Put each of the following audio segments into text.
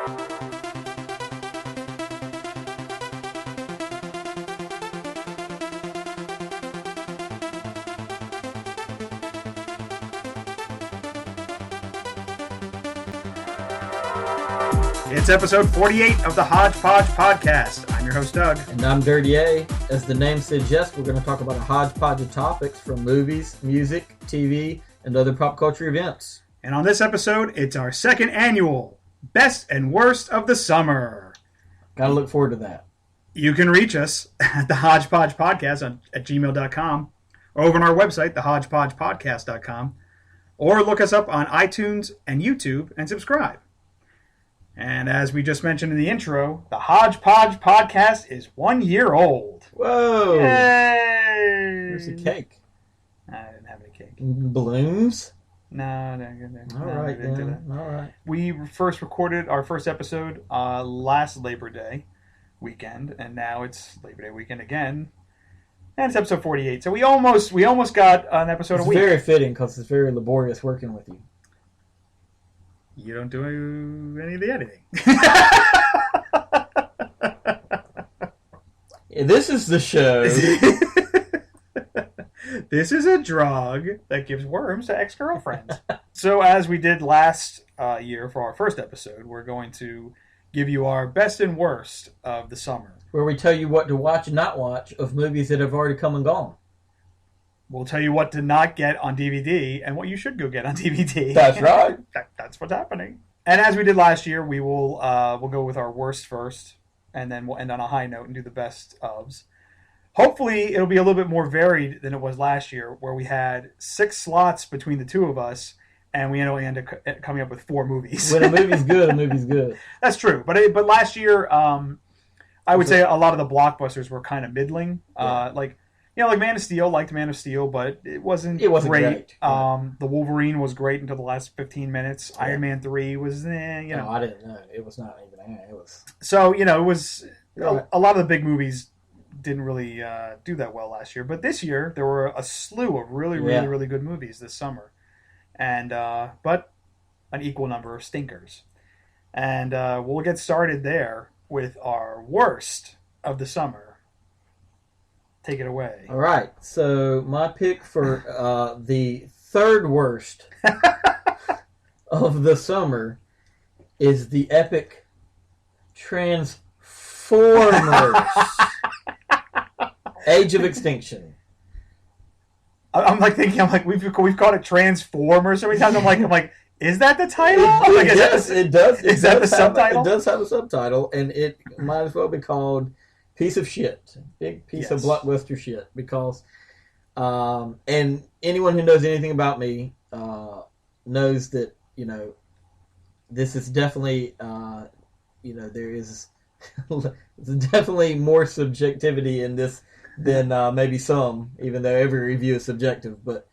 It's episode 48 of the Hodgepodge Podcast. I'm your host, Doug. And I'm Dirty A. As the name suggests, we're going to talk about a hodgepodge of topics from movies, music, TV, and other pop culture events. And on this episode, it's our second annual Best and Worst of the Summer. Gotta look forward to that. You can reach us at the Hodgepodge Podcast at gmail.com or over on our website, thehodgepodgepodcast.com, or look us up on iTunes and YouTube and subscribe. And as we just mentioned in the intro, the Hodgepodge Podcast is 1 year old. Whoa! Yay! Where's the cake? I didn't have any cake. Balloons? No. All right, then. All right. We first recorded our first episode last Labor Day weekend, and now it's Labor Day weekend again. And it's episode 48, so we almost got an episode a week. It's very fitting because it's very laborious working with you. You don't do any of the editing. This is the show. This is a drug that gives worms to ex-girlfriends. So as we did last year for our first episode, we're going to give you our best and worst of the summer. Where we tell you what to watch and not watch of movies that have already come and gone. We'll tell you what to not get on DVD and what you should go get on DVD. That's right. That's what's happening. And as we did last year, we'll go with our worst first, and then we'll end on a high note and do the best ofs. Hopefully, it'll be a little bit more varied than it was last year, where we had 6 slots between the two of us, and we only ended up coming up with 4 movies. When a movie's good, a movie's good. That's true. But last year, I would say a lot of the blockbusters were kind of middling. Yeah. Like Man of Steel, liked Man of Steel, but it wasn't great. Yeah. The Wolverine was great until the last 15 minutes. Yeah. Iron Man 3 was, No, I didn't know. It was not even, it was... So, it was... Right. A lot of the big movies didn't really do that well last year. But this year, there were a slew of really good movies this summer. And but an equal number of stinkers. And we'll get started there with our worst of the summer. Take it away. All right. So my pick for the third worst of the summer is the epic Transformers Age of Extinction. I'm like we've called it Transformers so many times. I'm like, is that the title? It does. Is that the subtitle? It does have a subtitle, and it might as well be called Piece of Shit. Big piece of blockbuster shit. Because, and anyone who knows anything about me knows that, this is definitely, there is definitely more subjectivity in this than maybe some, even though every review is subjective. But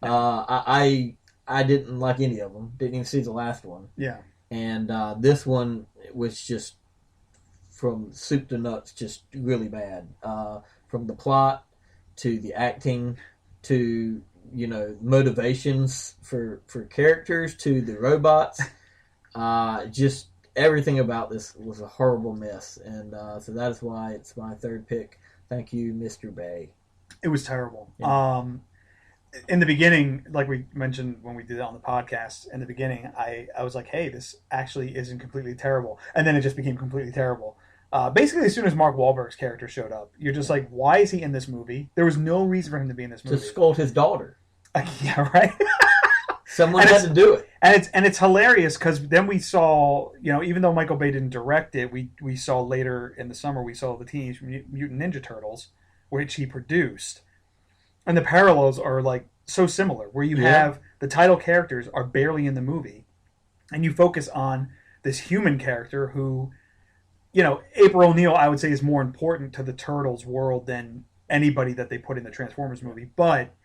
I didn't like any of them. Didn't even see the last one. Yeah. And this one was just, from soup to nuts, just really bad. From the plot to the acting to, motivations for characters to the robots. Just everything about this was a horrible mess. And so that is why it's my third pick. Thank you, Mr. Bay. It was terrible. Yeah. In the beginning, like we mentioned when we did it on the podcast, in the beginning, I was like, hey, this actually isn't completely terrible. And then it just became completely terrible. Basically, as soon as Mark Wahlberg's character showed up, you're just like, why is he in this movie? There was no reason for him to be in this movie. To scold his daughter. Yeah, right? Someone had to do it. And it's hilarious because then we saw, even though Michael Bay didn't direct it, we saw later in the summer, we saw the Teenage Mutant Ninja Turtles, which he produced. And the parallels are like so similar, where you have the title characters are barely in the movie, and you focus on this human character who, April O'Neil, I would say, is more important to the Turtles world than anybody that they put in the Transformers movie. But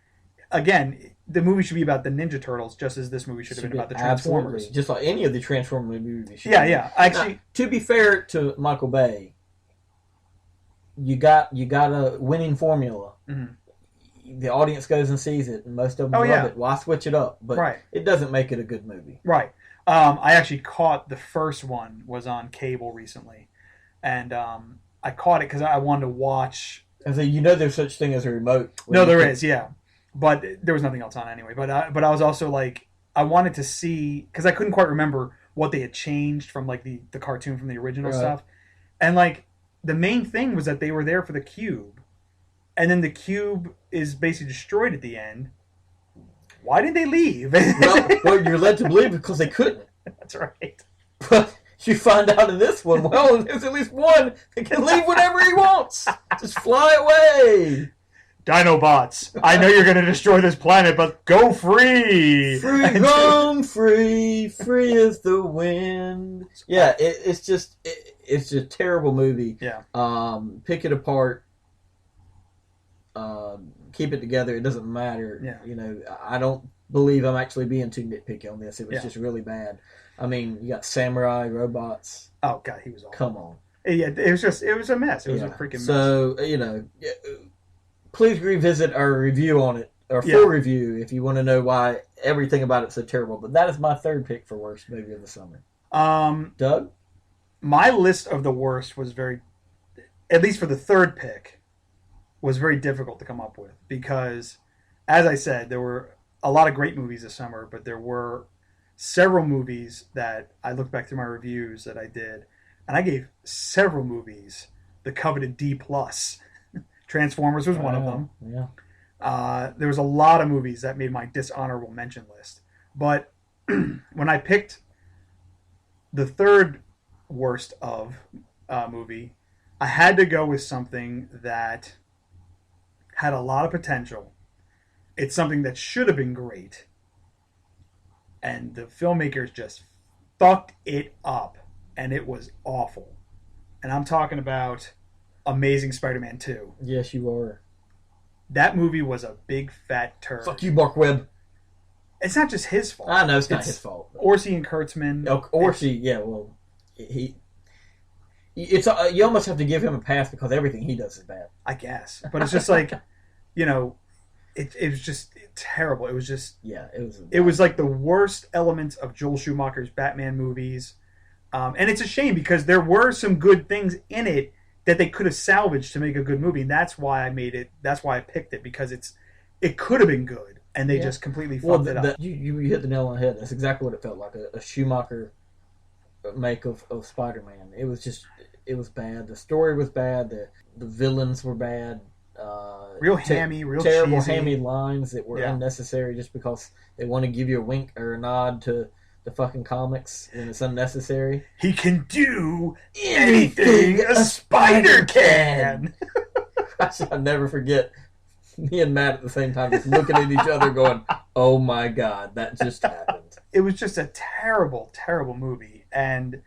again, the movie should be about the Ninja Turtles, just as this movie should have been about the Transformers. Absolutely. Just like any of the Transformers movies. Yeah. Actually, now, to be fair to Michael Bay, you got a winning formula. Mm-hmm. The audience goes and sees it, and most of them love it. Why switch it up? But it doesn't make it a good movie. Right. I actually caught the first one was on cable recently, and I caught it because I wanted to watch. And so you know there's such thing as a remote. No, there is, yeah, but there was nothing else on anyway. But I was also like, I wanted to see because I couldn't quite remember what they had changed from like the cartoon from the original stuff, and like the main thing was that they were there for the cube, and then the cube is basically destroyed at the end. Why did they leave? well, you're led to believe because they couldn't. That's right. But you find out in this one, well, there's at least one that can leave whenever he wants. Just fly away. Dinobots, I know you're going to destroy this planet, but go free. Free, roam free as the wind. Yeah, it's just a terrible movie. Yeah. Pick it apart. Keep it together. It doesn't matter. Yeah. You know, I don't believe I'm actually being too nitpicky on this. It was just really bad. I mean, you got samurai robots. Oh God, he was awful. Come on. Yeah, it was a mess. It was a freaking mess. So, you know, please revisit our review on it, our full review, if you want to know why everything about it's so terrible. But that is my third pick for worst movie of the summer. Doug? My list of the worst was at least for the third pick, was very difficult to come up with because, as I said, there were a lot of great movies this summer, but there were several movies that I looked back through my reviews that I did, and I gave several movies the coveted D+. Transformers was one of them. Yeah. There was a lot of movies that made my dishonorable mention list. But when I picked the third worst of movie, I had to go with something that had a lot of potential. It's something that should have been great. And the filmmakers just fucked it up. And it was awful. And I'm talking about Amazing Spider-Man 2. Yes, you are. That movie was a big fat turd. Fuck you, Mark Webb. It's not just his fault. I know, it's not his fault. Orsi and Kurtzman. Orsi, yeah, well, you almost have to give him a pass because everything he does is bad. I guess. But it's just like, you know, it was just terrible. It was just... Yeah, it was... It was like the worst elements of Joel Schumacher's Batman movies. And it's a shame because there were some good things in it that they could have salvaged to make a good movie. And that's why I made it. That's why I picked it, because it could have been good. And they just completely fucked it up. You hit the nail on the head. That's exactly what it felt like. A Schumacher make of Spider-Man. It was bad. The story was bad. The villains were bad. Real terrible cheesy. hammy lines that were unnecessary just because they want to give you a wink or a nod to the fucking comics and it's unnecessary. He can do anything a spider can. I'll never forget me and Matt at the same time just looking at each other going, oh my God, that just happened. It was just a terrible, terrible movie. And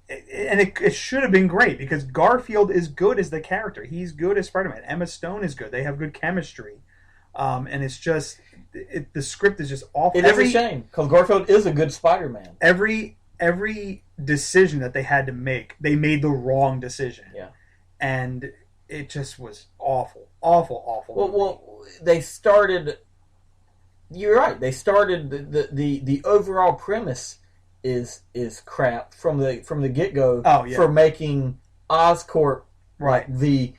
it should have been great because Garfield is good as the character. He's good as Spider-Man. Emma Stone is good. They have good chemistry. And it's just, the script is just awful. It is a shame because Garfield is a good Spider-Man. Every decision that they had to make, they made the wrong decision. Yeah. And it just was awful. Awful. Well, they started... You're right. They started the overall premise is crap from the get-go. Oh, yeah. For making Oscorp right the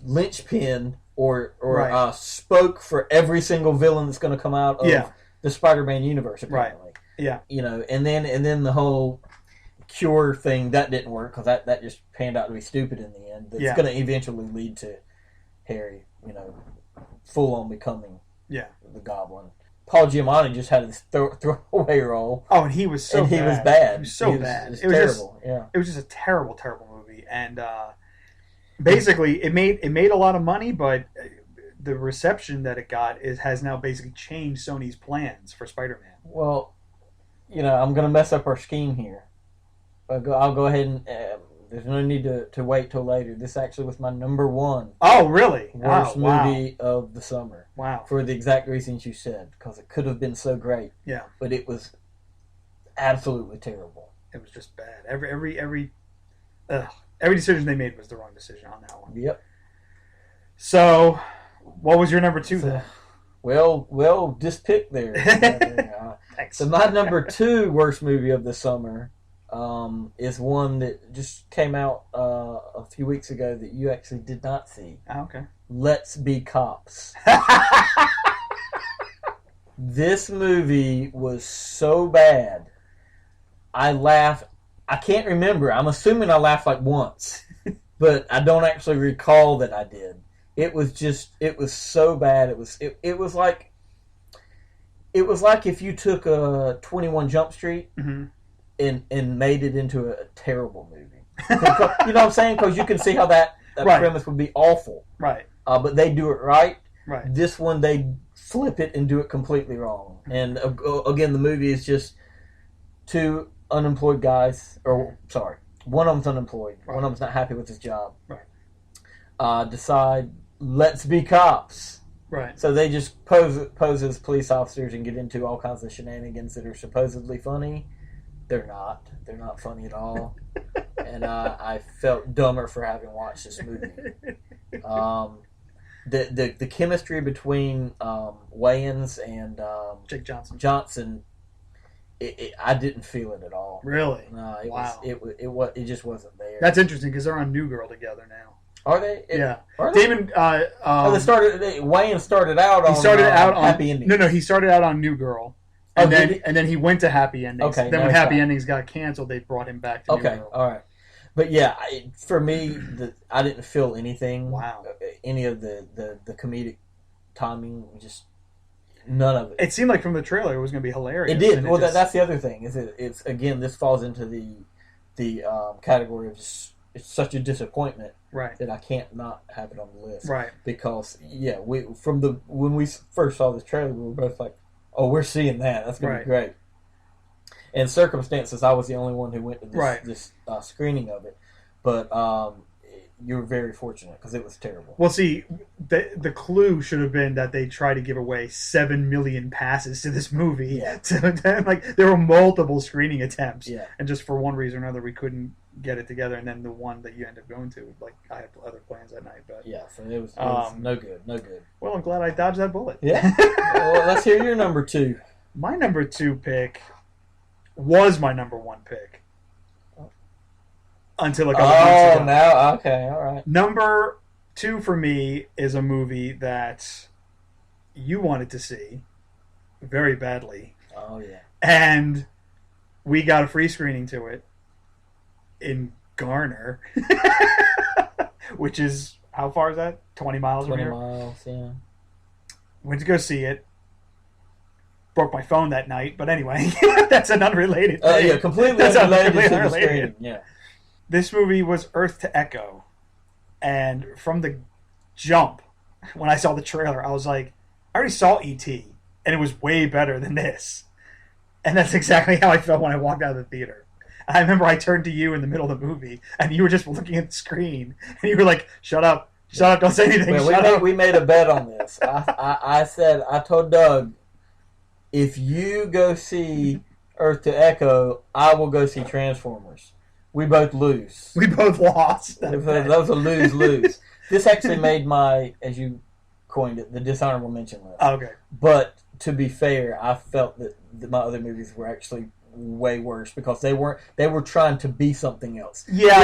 linchpin or spoke for every single villain that's going to come out of the Spider-Man universe, apparently. Right. Yeah. You know, and then the whole cure thing, that didn't work because that just panned out to be stupid in the end. It's going to eventually lead to Harry, you know, full on becoming the Goblin. Paul Giamatti just had this throwaway role. Oh, and he was so bad. He was bad. He was so bad. It was terrible. It was just a terrible, terrible movie. And basically, it made a lot of money, but the reception that it got has now basically changed Sony's plans for Spider-Man. Well, you know, I'm going to mess up our scheme here. I'll go ahead and... there's no need to wait till later. This actually was my number one. Oh, really? Worst movie of the summer. Wow. For the exact reasons you said, because it could have been so great. Yeah. But it was absolutely terrible. It was just bad. Every decision they made was the wrong decision on that one. Yep. So, what was your number two then? Well, just pick there. Thanks. So my number 2 worst movie of the summer is one that just came out a few weeks ago that you actually did not see. Oh, okay. Let's Be Cops. This movie was so bad. I laughed. I can't remember. I'm assuming I laughed like once, but I don't actually recall that I did. It was so bad. It was like if you took a 21 Jump Street and made it into a terrible movie. You know what I'm saying? Because you can see how that premise would be awful. Right. But they do it right. Right. This one, they flip it and do it completely wrong. And again, the movie is just two unemployed guys, one of them's unemployed, right. One of them's not happy with his job. Right. Decide, let's be cops. Right. So they just pose as police officers and get into all kinds of shenanigans that are supposedly funny. They're not. They're not funny at all. And I felt dumber for having watched this movie. The chemistry between Wayans and Jake Johnson, I didn't feel it at all. Really? No, it just wasn't there. That's interesting because they're on New Girl together now. Are they? Yeah. Are they? Damon. Wayans started out on. He started out on Happy Endings. No, he started out on New Girl. And then he went to Happy Endings. Okay. Then when Happy Endings got canceled, they brought him back to New Girl. Okay. All right. But yeah, for me, I didn't feel anything. Wow. Any of the comedic timing, just none of it. It seemed like from the trailer it was going to be hilarious. It did. Well, that's the other thing. It's again, this falls into the category of just it's such a disappointment, right? That I can't not have it on the list, right? Because when we first saw this trailer, we were both like, "Oh, we're seeing that. That's going to be great." And Circumstances, I was the only one who went to this screening of it, but you were very fortunate because it was terrible. Well, see, the clue should have been that they tried to give away 7 million passes to this movie. Yeah. There were multiple screening attempts, yeah. And just for one reason or another, we couldn't get it together. And then the one that you end up going to, I had other plans that night, but yeah, so it was no good. Well, I'm glad I dodged that bullet. Yeah. Well, let's hear your number 2. My number 2 pick was my number 1 pick until a couple months ago. Now, okay, all right. Number 2 for me is a movie that you wanted to see very badly. Oh, yeah. And we got a free screening to it in Garner, which is, how far is that? 20 miles from here? 20 miles, yeah. Went to go see it. Broke my phone that night, but anyway, that's an unrelated thing. Yeah, completely unrelated to the screening. Yeah. This movie was Earth to Echo, and from the jump, when I saw the trailer, I was like, I already saw E.T., and it was way better than this. And that's exactly how I felt when I walked out of the theater. I remember I turned to you in the middle of the movie, and you were just looking at the screen, and you were like, shut up, don't say anything, we made a bet on this. I told Doug, if you go see Earth to Echo, I will go see Transformers. We both lose. We both lost. That was a lose-lose. This actually made my, as you coined it, the dishonorable mention list. Okay. But to be fair, I felt that my other movies were actually way worse because they were trying to be something else. Yeah,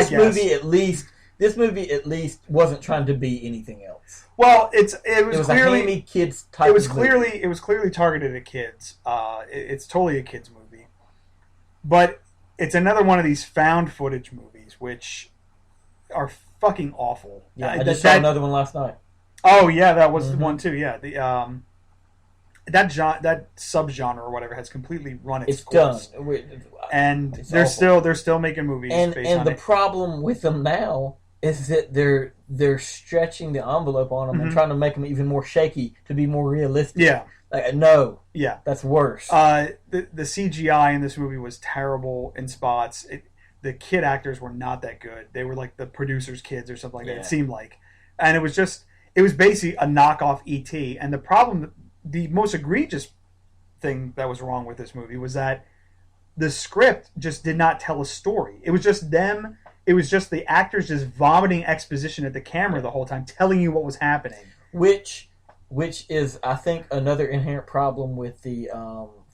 This movie at least wasn't trying to be anything else. Well, it was clearly a hammy kids type. It was clearly targeted at kids. It's totally a kids movie, but it's another one of these found footage movies which are fucking awful. Yeah, I just saw another one last night. Oh yeah, that was the one too. Yeah, that subgenre or whatever has completely run its course. Done. And they're still making movies. And the problem with them now is that they're stretching the envelope on them and trying to make them even more shaky to be more realistic. Yeah. No. Yeah. That's worse. The CGI in this movie was terrible in spots. The kid actors were not that good. They were like the producer's kids or something like that, it seemed like. And it was basically a knockoff E.T. And the most egregious thing that was wrong with this movie was that the script just did not tell a story. It was just them. It was just the actors just vomiting exposition at the camera the whole time, telling you what was happening. Which is, I think, another inherent problem with the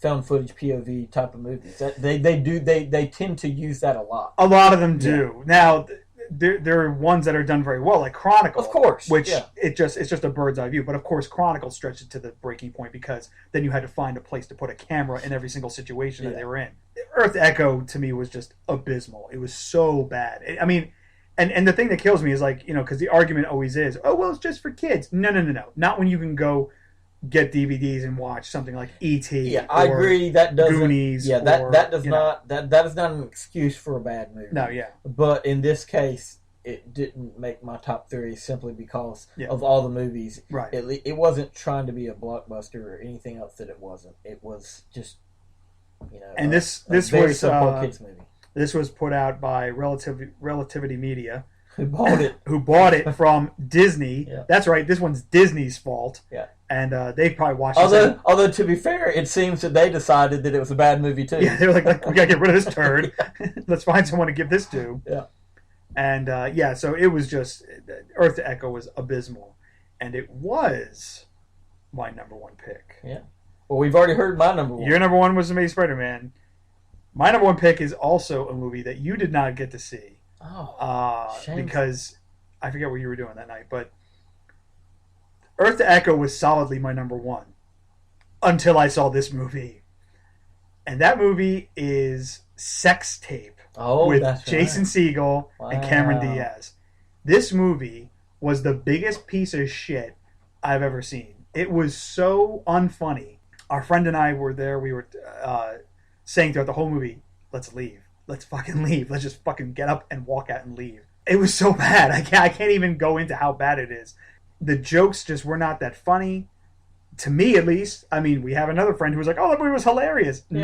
found footage POV type of movies. They tend to use that a lot. A lot of them do. Yeah. Now, there are ones that are done very well, like Chronicle, of course, which it's just a bird's eye view. But of course, Chronicle stretched it to the breaking point because then you had to find a place to put a camera in every single situation that they were in. Earth Echo to me was just abysmal. It was so bad. I mean, and the thing that kills me is like, because the argument always is, oh well, it's just for kids. No, not when you can go get DVDs and watch something like E.T. Yeah, I agree. That doesn't. Goonies. Yeah, that does not. That is not an excuse for a bad movie. No, yeah. But in this case, it didn't make my top 3 simply because of all the movies. Right. It wasn't trying to be a blockbuster or anything else that it wasn't. It was just, And this very was simple kids movie. This was put out by Relativity Media. Who bought it? Who bought it from Disney? Yeah. That's right. This one's Disney's fault. Yeah. And they probably watched it. Although, to be fair, it seems that they decided that it was a bad movie, too. Yeah, they were like we got to get rid of this turd. Let's find someone to give this to. Yeah. And, so it was just... Earth to Echo was abysmal. And it was my number 1 pick. Yeah. Well, we've already heard my number 1. Your number 1 was Amazing Spider-Man. My number 1 pick is also a movie that you did not get to see. Oh, because I forget what you were doing that night, but Earth to Echo was solidly my number 1 until I saw this movie. And that movie is Sex Tape with Jason Segel and Cameron Diaz. This movie was the biggest piece of shit I've ever seen. It was so unfunny. Our friend and I were there. We were saying throughout the whole movie, let's leave. Let's fucking leave. Let's just fucking get up and walk out and leave. It was so bad. I can't even go into how bad it is. The jokes just were not that funny. To me, at least. I mean, we have another friend who was like, oh, that movie was hilarious. Yeah.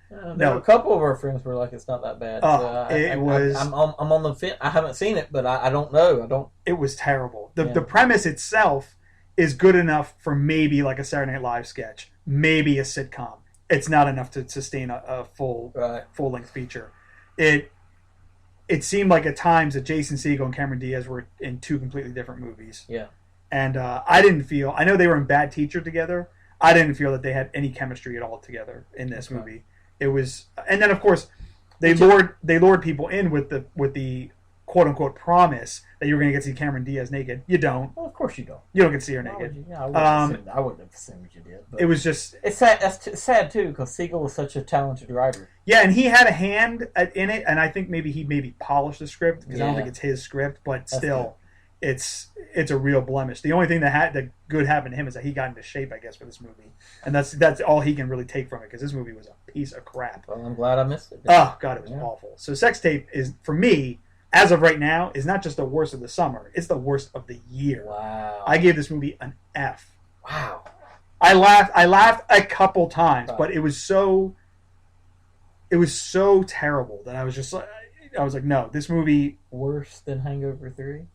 No. A couple of our friends were like, it's not that bad. I'm on the fence. I haven't seen it, but I don't know. It was terrible. The premise itself is good enough for maybe like a Saturday Night Live sketch. Maybe a sitcom. It's not enough to sustain a full-length feature. It seemed like at times that Jason Segel and Cameron Diaz were in 2 completely different movies. Yeah. And I didn't feel... I know they were in Bad Teacher together. I didn't feel that they had any chemistry at all together in this movie. It was... And then, of course, they lured people in with the quote-unquote promise that you were going to get to see Cameron Diaz naked. You don't. Well, of course you don't. You don't get to see her naked. I wouldn't have assumed you did. But it was just... It's sad. That's sad, too, because Segel was such a talented writer. Yeah, and he had a hand in it, and I think maybe he polished the script, because I don't think it's his script, but still, it's a real blemish. The only thing that good happened to him is that he got into shape, I guess, for this movie. And that's all he can really take from it, because this movie was a piece of crap. Well, I'm glad I missed it. Oh, God, it was awful. So Sex Tape is, for me... As of right now, is not just the worst of the summer; it's the worst of the year. Wow! I gave this movie an F. Wow! I laughed a couple times, but it was so terrible that I was like, no, this movie worse than Hangover 3.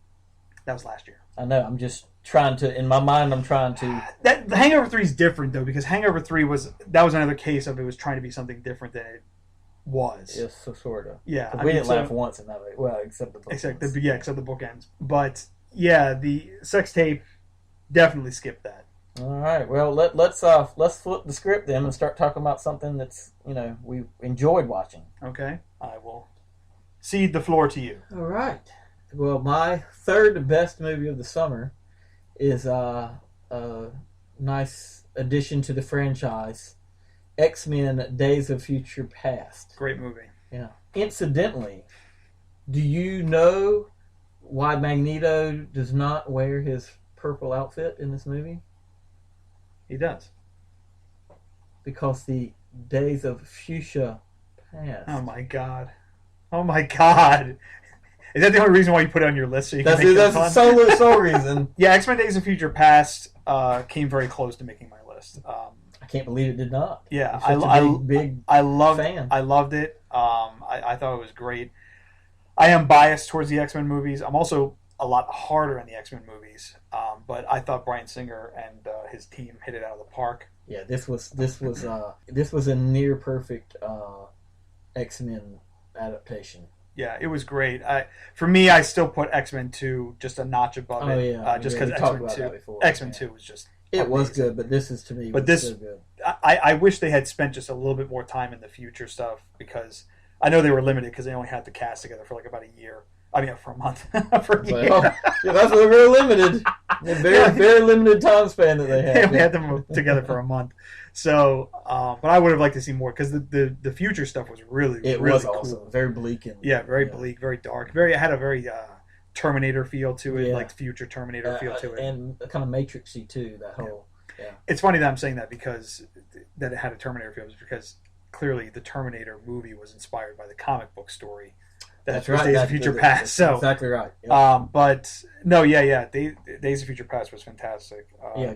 That was last year. I know. I'm just trying to. In my mind, I'm trying to. That Hangover 3 is different though, because Hangover 3 was another case of it was trying to be something different than it was. Yes, so sort of. Yeah, we didn't laugh once in that way. Well, except the bookends. But yeah, the Sex Tape definitely skipped that. All right. Well, let's flip the script then and start talking about something that's we enjoyed watching. Okay, I will cede the floor to you. All right. Well, my third best movie of the summer is a nice addition to the franchise. X-Men: Days of Future Past. Great movie. Yeah. Incidentally, do you know why Magneto does not wear his purple outfit in this movie? He does. Because the Days of Fuchsia Past. Oh my god. Is that the only reason why you put it on your list? So you can make that's the sole reason. Yeah, X-Men: Days of Future Past came very close to making my list. I can't believe it did not. Yeah, I loved fan. I loved it. I thought it was great. I am biased towards the X-Men movies. I'm also a lot harder on the X-Men movies. But I thought Bryan Singer and his team hit it out of the park. Yeah, this was a near perfect X-Men adaptation. Yeah, it was great. For me, I still put X-Men 2 just a notch above it. Yeah, just because X-Men 2 was just. It was good, but this is to me. But this, so good. I wish they had spent just a little bit more time in the future stuff, because I know they were limited because they only had the cast together for like about a year. I mean, for a month. For a year. Yeah, that's what they're very limited. Very limited time span that they had. We had them together for a month. So, but I would have liked to see more, because the future stuff was really was cool. awesome. Very bleak and bleak, very dark. It had a very Terminator feel to it, like future Terminator feel to it, and kind of Matrixy too. That whole It's funny that I'm saying that, because that it had a Terminator feel, because clearly the Terminator movie was inspired by the comic book story. That's right. Days of Future Past. So exactly right. Yep. But no, Days of Future Past was fantastic.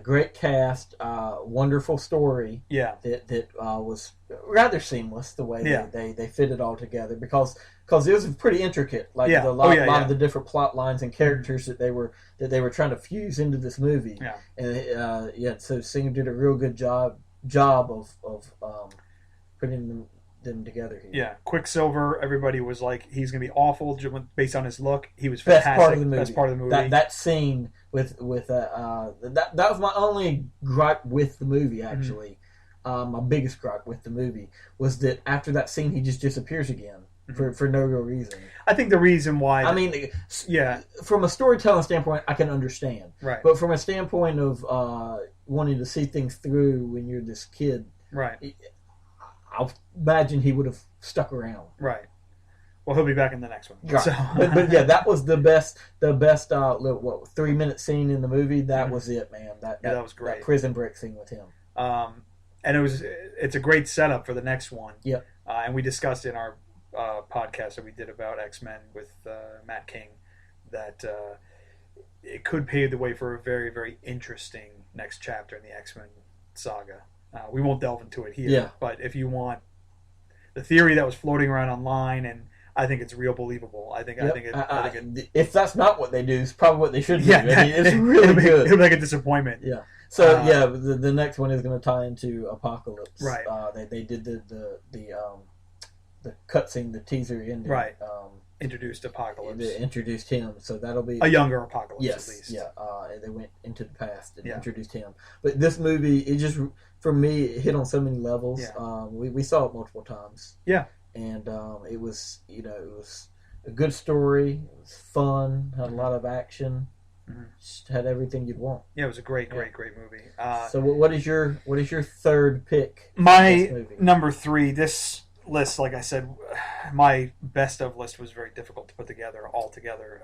Great cast, wonderful story. Yeah, that was rather seamless the way they fit it all together, because it was pretty intricate. Like a lot of the different plot lines and characters that they were trying to fuse into this movie. Yeah, and so Singer did a real good job of putting them together here. Yeah, Quicksilver, everybody was like, he's going to be awful based on his look. He was fantastic. Best part of the movie. That scene with that was my only gripe with the movie, actually. My biggest gripe with the movie was that after that scene, he just disappears again for no real reason. I think the reason why... I mean, from a storytelling standpoint, I can understand. Right. But from a standpoint of wanting to see things through when you're this kid... Right. I imagine he would have stuck around. Right. Well, he'll be back in the next one. Right. So. but yeah, that was the best 3-minute scene in the movie. That was it, man. That was great. That prison break scene with him. And it's a great setup for the next one. Yep. And we discussed in our podcast that we did about X-Men with Matt King that it could pave the way for a very, very interesting next chapter in the X-Men saga. We won't delve into it here, but if you want the theory that was floating around online, and I think it's real believable. I think if that's not what they do, it's probably what they should do. Yeah, I mean, it's really good. It'll make a disappointment. Yeah. So the next one is going to tie into Apocalypse. Right. They did the cutscene, the teaser ending. Right. Introduced Apocalypse. They introduced him, so that'll be a younger Apocalypse. Yes, at least. Yeah. They went into the past and introduced him. But this movie, it just, for me, it hit on so many levels. Yeah. We saw it multiple times. Yeah. And it was a good story. It was fun. Had a lot of action. Just had everything you'd want. Yeah, it was a great movie. So what is your third pick? My number 3. This list, like I said, my best of list was very difficult to put together altogether.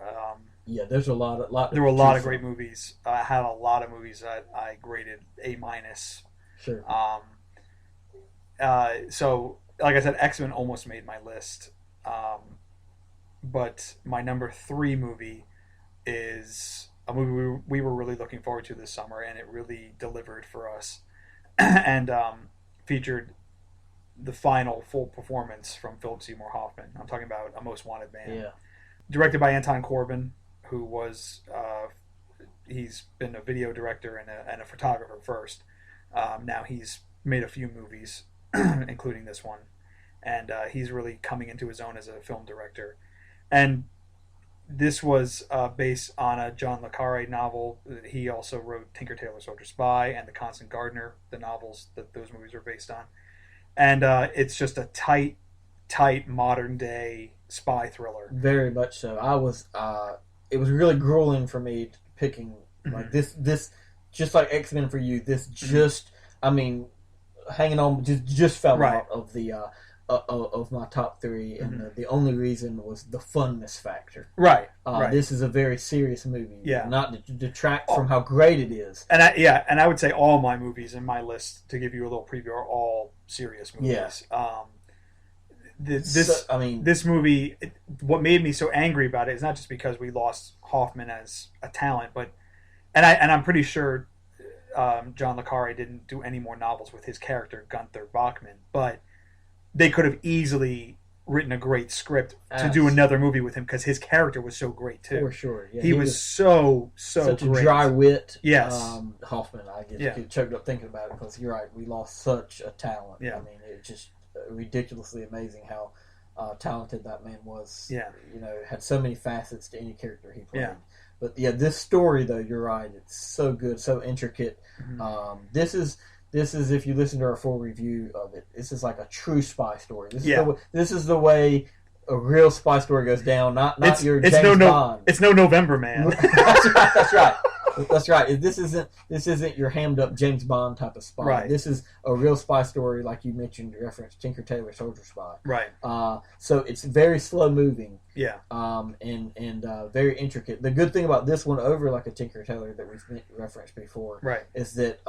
There's a lot. There were a lot of great movies. I had a lot of movies that I graded A-. Sure. So, like I said, X-Men almost made my list. But my number 3 movie is a movie we were really looking forward to this summer, and it really delivered for us, and featured the final full performance from Philip Seymour Hoffman. I'm talking about A Most Wanted Man. Yeah. Directed by Anton Corbijn, who was he's been a video director and a photographer first. Now he's made a few movies, including this one, and he's really coming into his own as a film director. And this was based on a John le Carré novel. He also wrote Tinker Tailor Soldier Spy and The Constant Gardener, the novels that those movies were based on. And it's just a tight modern day spy thriller. Very much so. It was really grueling for me picking like this just like X-Men for you. This just hanging on just fell out of the of my top 3, and the only reason was the funness factor. Right. This is a very serious movie. Yeah. Not to detract from how great it is. And I would say all my movies in my list, to give you a little preview, are all serious movies. Yeah. This movie, what made me so angry about it is not just because we lost Hoffman as a talent, but I'm pretty sure John le Carré didn't do any more novels with his character Gunther Bachmann, but they could have easily written a great script to do another movie with him, because his character was so great too. For sure, yeah. He was so such great. A dry wit. Yes, Hoffman. I get choked up thinking about it, because you're right. We lost such a talent. Yeah. I mean, it's just ridiculously amazing how talented that man was. Yeah, had so many facets to any character he played. Yeah. But this story though, you're right. It's so good, so intricate. This This is, if you listen to our full review of it, this is like a true spy story. This is the way a real spy story goes down. Not your James Bond. It's no November Man. That's right. That's right. This isn't your hammed up James Bond type of spy. Right. This is a real spy story, like you mentioned, reference Tinker Tailor Soldier Spy. Right. So it's very slow moving. Yeah. And very intricate. The good thing about this one over like a Tinker Tailor that we've referenced before, right, is that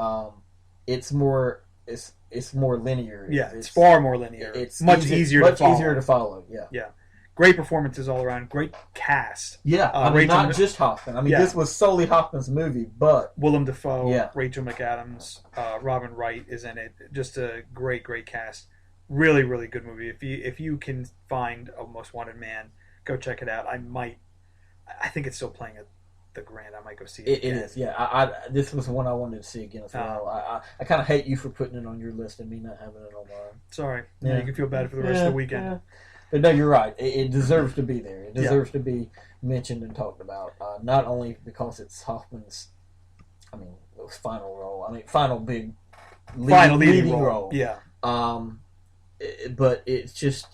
it's more linear. Yeah, it's far more linear. It's much easier to follow. Yeah. Yeah. Great performances all around. Great cast. Yeah, not just Hoffman. This was solely Hoffman's movie, but Willem Dafoe, Rachel McAdams, Robin Wright is in it. Just a great cast. Really, really good movie. If you can find A Most Wanted Man, go check it out. I think it's still playing at the Grand. I might go see it. It is. Yeah, this was one I wanted to see again as well. I kind of hate you for putting it on your list and me not having it on mine. Sorry. Yeah. You can feel bad for the rest of the weekend. Yeah. But no, you're right. It deserves to be there. It deserves to be mentioned and talked about. Not only because it's Hoffman's, final role. Final big leading role. Yeah. But it's just,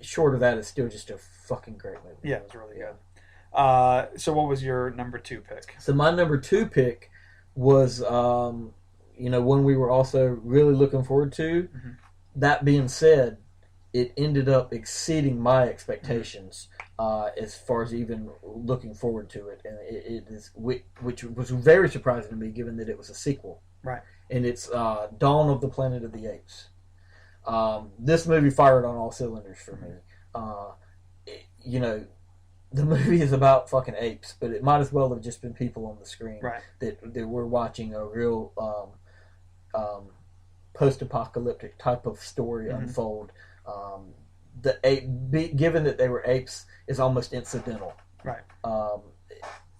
short of that, it's still just a fucking great movie. Yeah, it's really good. So what was your number 2 pick? So my number 2 pick was, one we were also really looking forward to. Mm-hmm. That being said, it ended up exceeding my expectations as far as even looking forward to it, and it is, which was very surprising to me, given that it was a sequel. Right. And it's Dawn of the Planet of the Apes. This movie fired on all cylinders for me. The movie is about fucking apes, but it might as well have just been people on the screen. Right. That we're watching a real post-apocalyptic type of story unfold. Given that they were apes, is almost incidental. Right.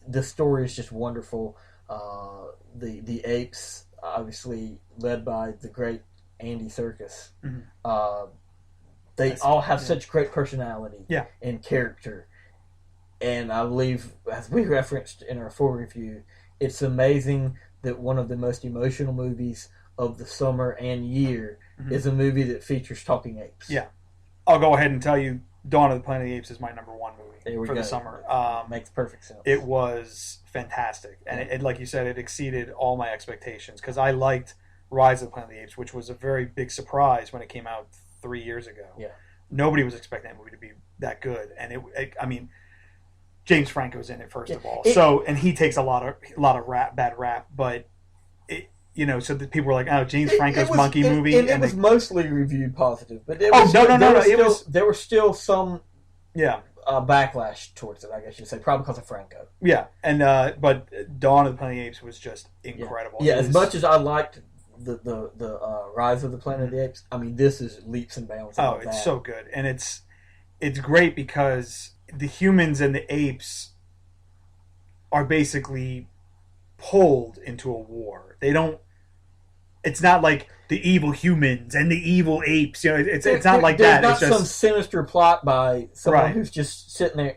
The story is just wonderful. The apes, obviously led by the great Andy Serkis. Mm-hmm. They all have such great personality and character. And I believe, as we referenced in our full review, it's amazing that one of the most emotional movies of the summer and year is a movie that features talking apes. Yeah. I'll go ahead and tell you, Dawn of the Planet of the Apes is my number 1 movie for the summer. Makes perfect sense. It was fantastic. And it, like you said, it exceeded all my expectations, because I liked Rise of the Planet of the Apes, which was a very big surprise when it came out 3 years ago. Yeah. Nobody was expecting that movie to be that good. And James Franco's in it, first of all. And he takes a lot of bad rap, but so the people were like, "Oh, James Franco's monkey movie," and it was mostly reviewed positive. But there was still some backlash towards it, I guess you'd say, probably because of Franco. Yeah, and but Dawn of the Planet of the Apes was just incredible. Yeah, as much as I liked the Rise of the Planet of the Apes, this is leaps and bounds. Oh, it's so good, and it's great because the humans and the apes are basically pulled into a war. They don't. It's not like the evil humans and the evil apes. It's not like that. There's not some sinister plot by someone who's just sitting,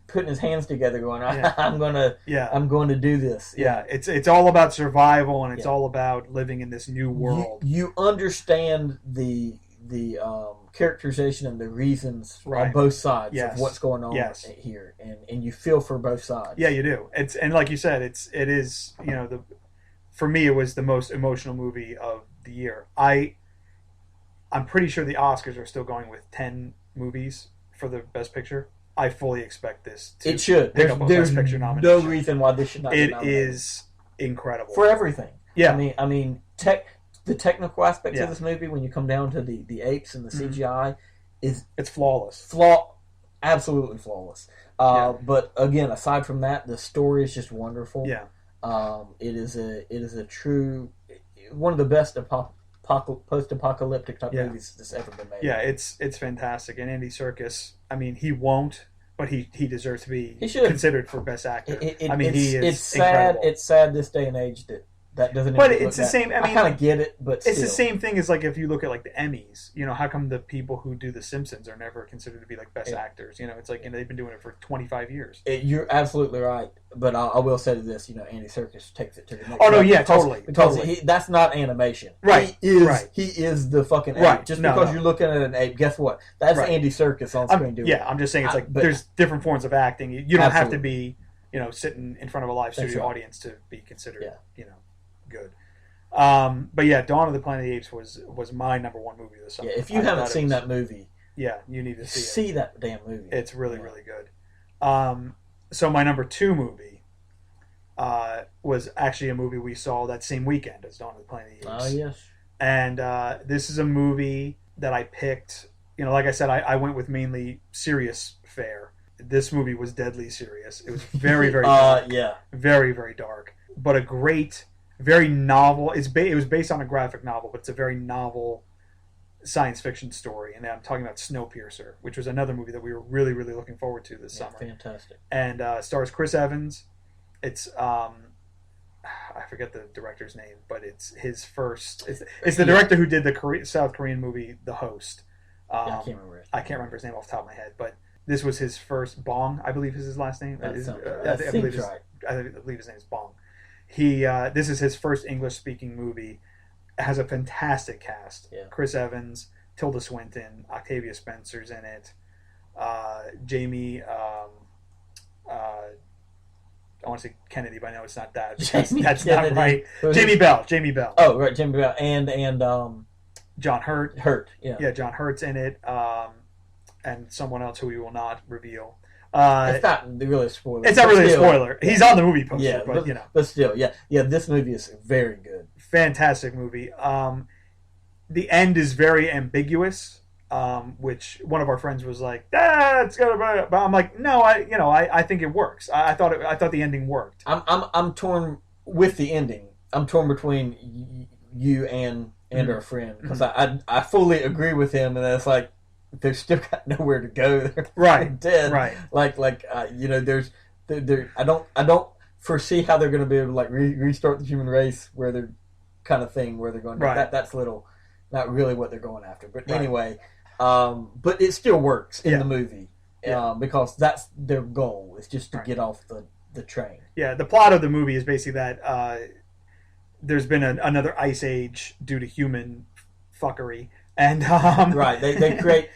putting his hands together, going, "I'm going to do this." Yeah, it's all about survival, and it's all about living in this new world. You understand the characterization and the reasons on both sides of what's going on here, and you feel for both sides. Yeah, you do. And like you said, it is for me, it was the most emotional movie of the year. I'm pretty sure the Oscars are still going with 10 movies for the Best Picture. I fully expect this to pick up a Best Picture nomination. No reason why this should not be nominated. It is incredible. For everything. Yeah. The technical aspects of this movie, when you come down to the apes and the CGI, it's flawless. Absolutely flawless. But again, aside from that, the story is just wonderful. Yeah. It is a true, one of the best post-apocalyptic type movies that's ever been made. Yeah, it's fantastic. And Andy Serkis, he won't, but he deserves to be considered for Best Actor. He is he is it's sad. incredible. It's sad this day and age that That doesn't. But it's the same. I mean, kind of get it, but it's the same thing as like if you look at like the Emmys. How come the people who do The Simpsons are never considered to be like best actors? It's like they've been doing it for 25 years. You're absolutely right, but I will say this: Andy Serkis takes it to the next. Oh no, yeah, totally. That's not animation, right? He is the fucking ape. Right. Just because you're looking at an ape, guess what? That's Andy Serkis on screen doing. Yeah, I'm just saying it's like there's different forms of acting. You don't have to be sitting in front of a live studio audience to be considered good. But yeah, Dawn of the Planet of the Apes was my number one movie this summer. Yeah, if you haven't seen that movie, you need to see that damn movie. It's really really good. So my number two movie was actually a movie we saw that same weekend as Dawn of the Planet of the Apes. Oh yes. And this is a movie that I picked. Like I said, I went with mainly serious fare. This movie was deadly serious. It was very very dark. Very very dark, but a great. Very novel. It was based on a graphic novel, but it's a very novel science fiction story. And I'm talking about Snowpiercer, which was another movie that we were really, really looking forward to this summer. Fantastic. And stars Chris Evans. It's I forget the director's name, but it's his first. It's the director who did the South Korean movie The Host. I can't remember. I can't remember his name off the top of my head, but this was his first. Bong, I believe, is his last name. I believe his name is Bong. This is his first English-speaking movie. It has a fantastic cast. Yeah. Chris Evans, Tilda Swinton, Octavia Spencer's in it. Jamie, I want to say Kennedy, but I know it's not that. That's not right. Jamie Bell. Oh, right, Jamie Bell and John Hurt. Yeah, John Hurt's in it, and someone else who we will not reveal. It's not really a spoiler. It's not really a spoiler. He's on the movie poster, but But still, yeah. This movie is very good. Fantastic movie. The end is very ambiguous, which one of our friends was like, "It's gonna be," but I'm like, "No, I think it works. I thought the ending worked." I'm torn with the ending. I'm torn between you and our friend because I fully agree with him, and it's like. They've still got nowhere to go. They're dead. Right. There's I don't foresee how they're going to be able to restart the human race where they're kind of thing where they're going. Right. That's not really what they're going after. But anyway, but it still works in the movie because that's their goal. It's just to get off the train. Yeah. The plot of the movie is basically that there's been another ice age due to human fuckery. And they create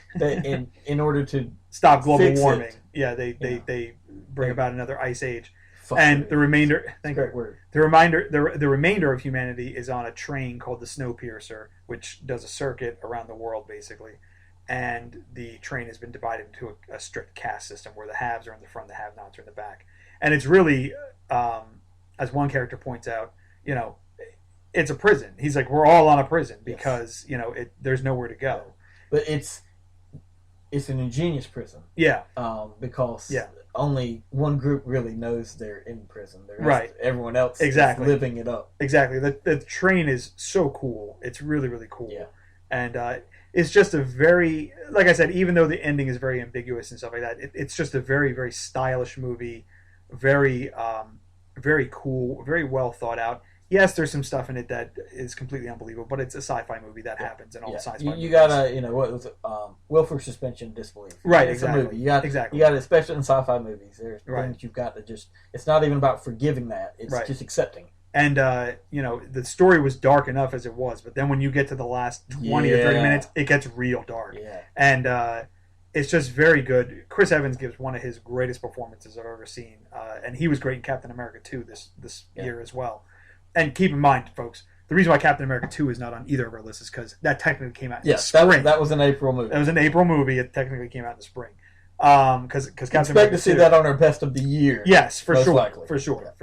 in order to stop global warming. Yeah, they bring about another ice age, and the remainder. Great word. The remainder of humanity is on a train called the Snowpiercer, which does a circuit around the world basically, and the train has been divided into a strict caste system where the haves are in the front, the have-nots are in the back, and it's really, as one character points out, it's a prison. He's like, we're all on a prison because there's nowhere to go. But it's an ingenious prison. Yeah. Because only one group really knows they're in prison. Everyone else is living it up. Exactly. The train is so cool. It's really really cool. Yeah. And it's just a very, like I said, even though the ending is very ambiguous and stuff like that, it's just a very very stylish movie. Very very cool. Very well thought out. Yes, there's some stuff in it that is completely unbelievable, but it's a sci-fi movie that happens in all science fiction. You gotta, what was it? Willful suspension of disbelief. Right, it's exactly. A movie. You got to, especially in sci-fi movies. There's things you've got to just. It's not even about forgiving that. It's just accepting. And the story was dark enough as it was, but then when you get to the last 20 or 30 minutes, it gets real dark. Yeah. And it's just very good. Chris Evans gives one of his greatest performances I've ever seen, and he was great in Captain America 2 this year as well. And keep in mind, folks, the reason why Captain America 2 is not on either of our lists is because that technically came out in the spring. That was an April movie. That was an April movie. It technically came out in the spring. Because Captain America America to see that on our best of the year. Yes, for sure. Likely. For sure.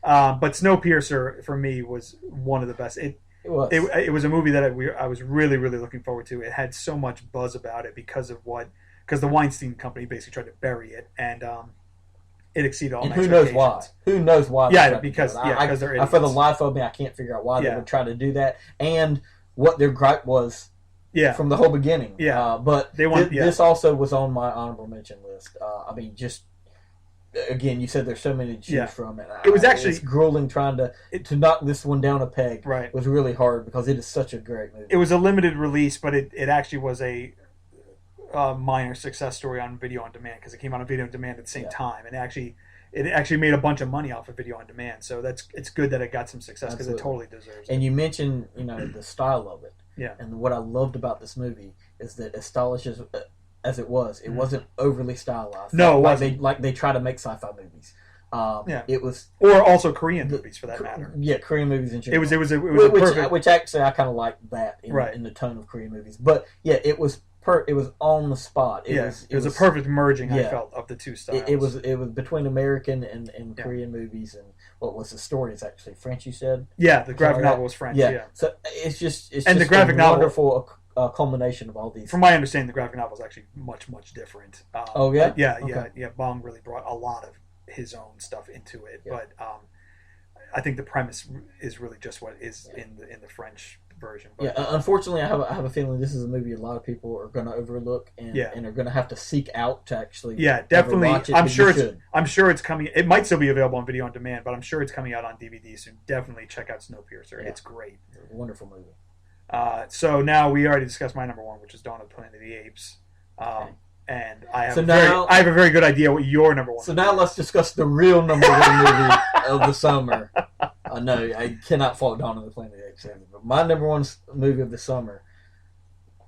But Snowpiercer, for me, was one of the best. It was a movie that I was really, really looking forward to. It had so much buzz about it because the Weinstein Company basically tried to bury it. And it exceeded all my expectations. Who knows why? Yeah, because they're idiots. For the life of me, I can't figure out why they would try to do that and what their gripe was from the whole beginning. Yeah. But this also was on my honorable mention list. again, you said there's so many to choose from, and it was actually it's grueling trying to knock this one down a peg. Right, it was really hard because it is such a great movie. It was a limited release, but it actually was a minor success story on video on demand because it came out on video on demand at the same time, and it actually made a bunch of money off of video on demand. So it's good that it got some success because it totally deserves it. And you mentioned the style of it. Yeah. And what I loved about this movie is that as stylish as it was, it wasn't overly stylized. No, like they try to make sci-fi movies. It was, or also Korean movies for that matter. Yeah, Korean movies in general. It was perfect. Which actually I kind of like that in the tone of Korean movies. But yeah, it was on the spot. It was a perfect merging. I felt of the two styles. It was between American and Korean movies. And what was the story? It's actually French. You said. Yeah, the graphic novel was French. Yeah. So it's just the graphic novel, wonderful culmination of all these. From my understanding, the graphic novel is actually much different. Oh yeah. Yeah. Bong really brought a lot of his own stuff into it, but I think the premise is really just what is in the French version. But, unfortunately, I have a feeling this is a movie a lot of people are going to overlook and are going to have to seek out to actually. Yeah, definitely. Watch it, I'm sure it's coming. It might still be available on video on demand, but I'm sure it's coming out on DVD soon. Definitely check out Snowpiercer. Yeah. It's great. It's a wonderful movie. So now we already discussed my number one, which is Dawn of the Planet of the Apes. And I have a very good idea what your number one. So now let's discuss the real number one movie of the summer. No, I cannot fault Dawn of the Planet of the Apes, but my number one movie of the summer,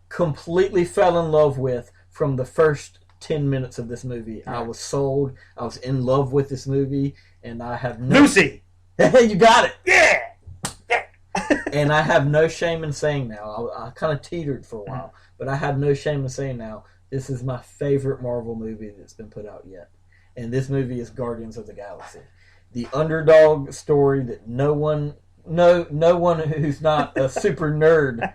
completely fell in love with from the first 10 minutes of this movie. Right. I was sold. I was in love with this movie, and I have Lucy. You got it. Yeah. And I have no shame in saying now. I kind of teetered for a while, but I have no shame in saying now. This is my favorite Marvel movie that's been put out yet. And this movie is Guardians of the Galaxy. The underdog story that no one who's not a super nerd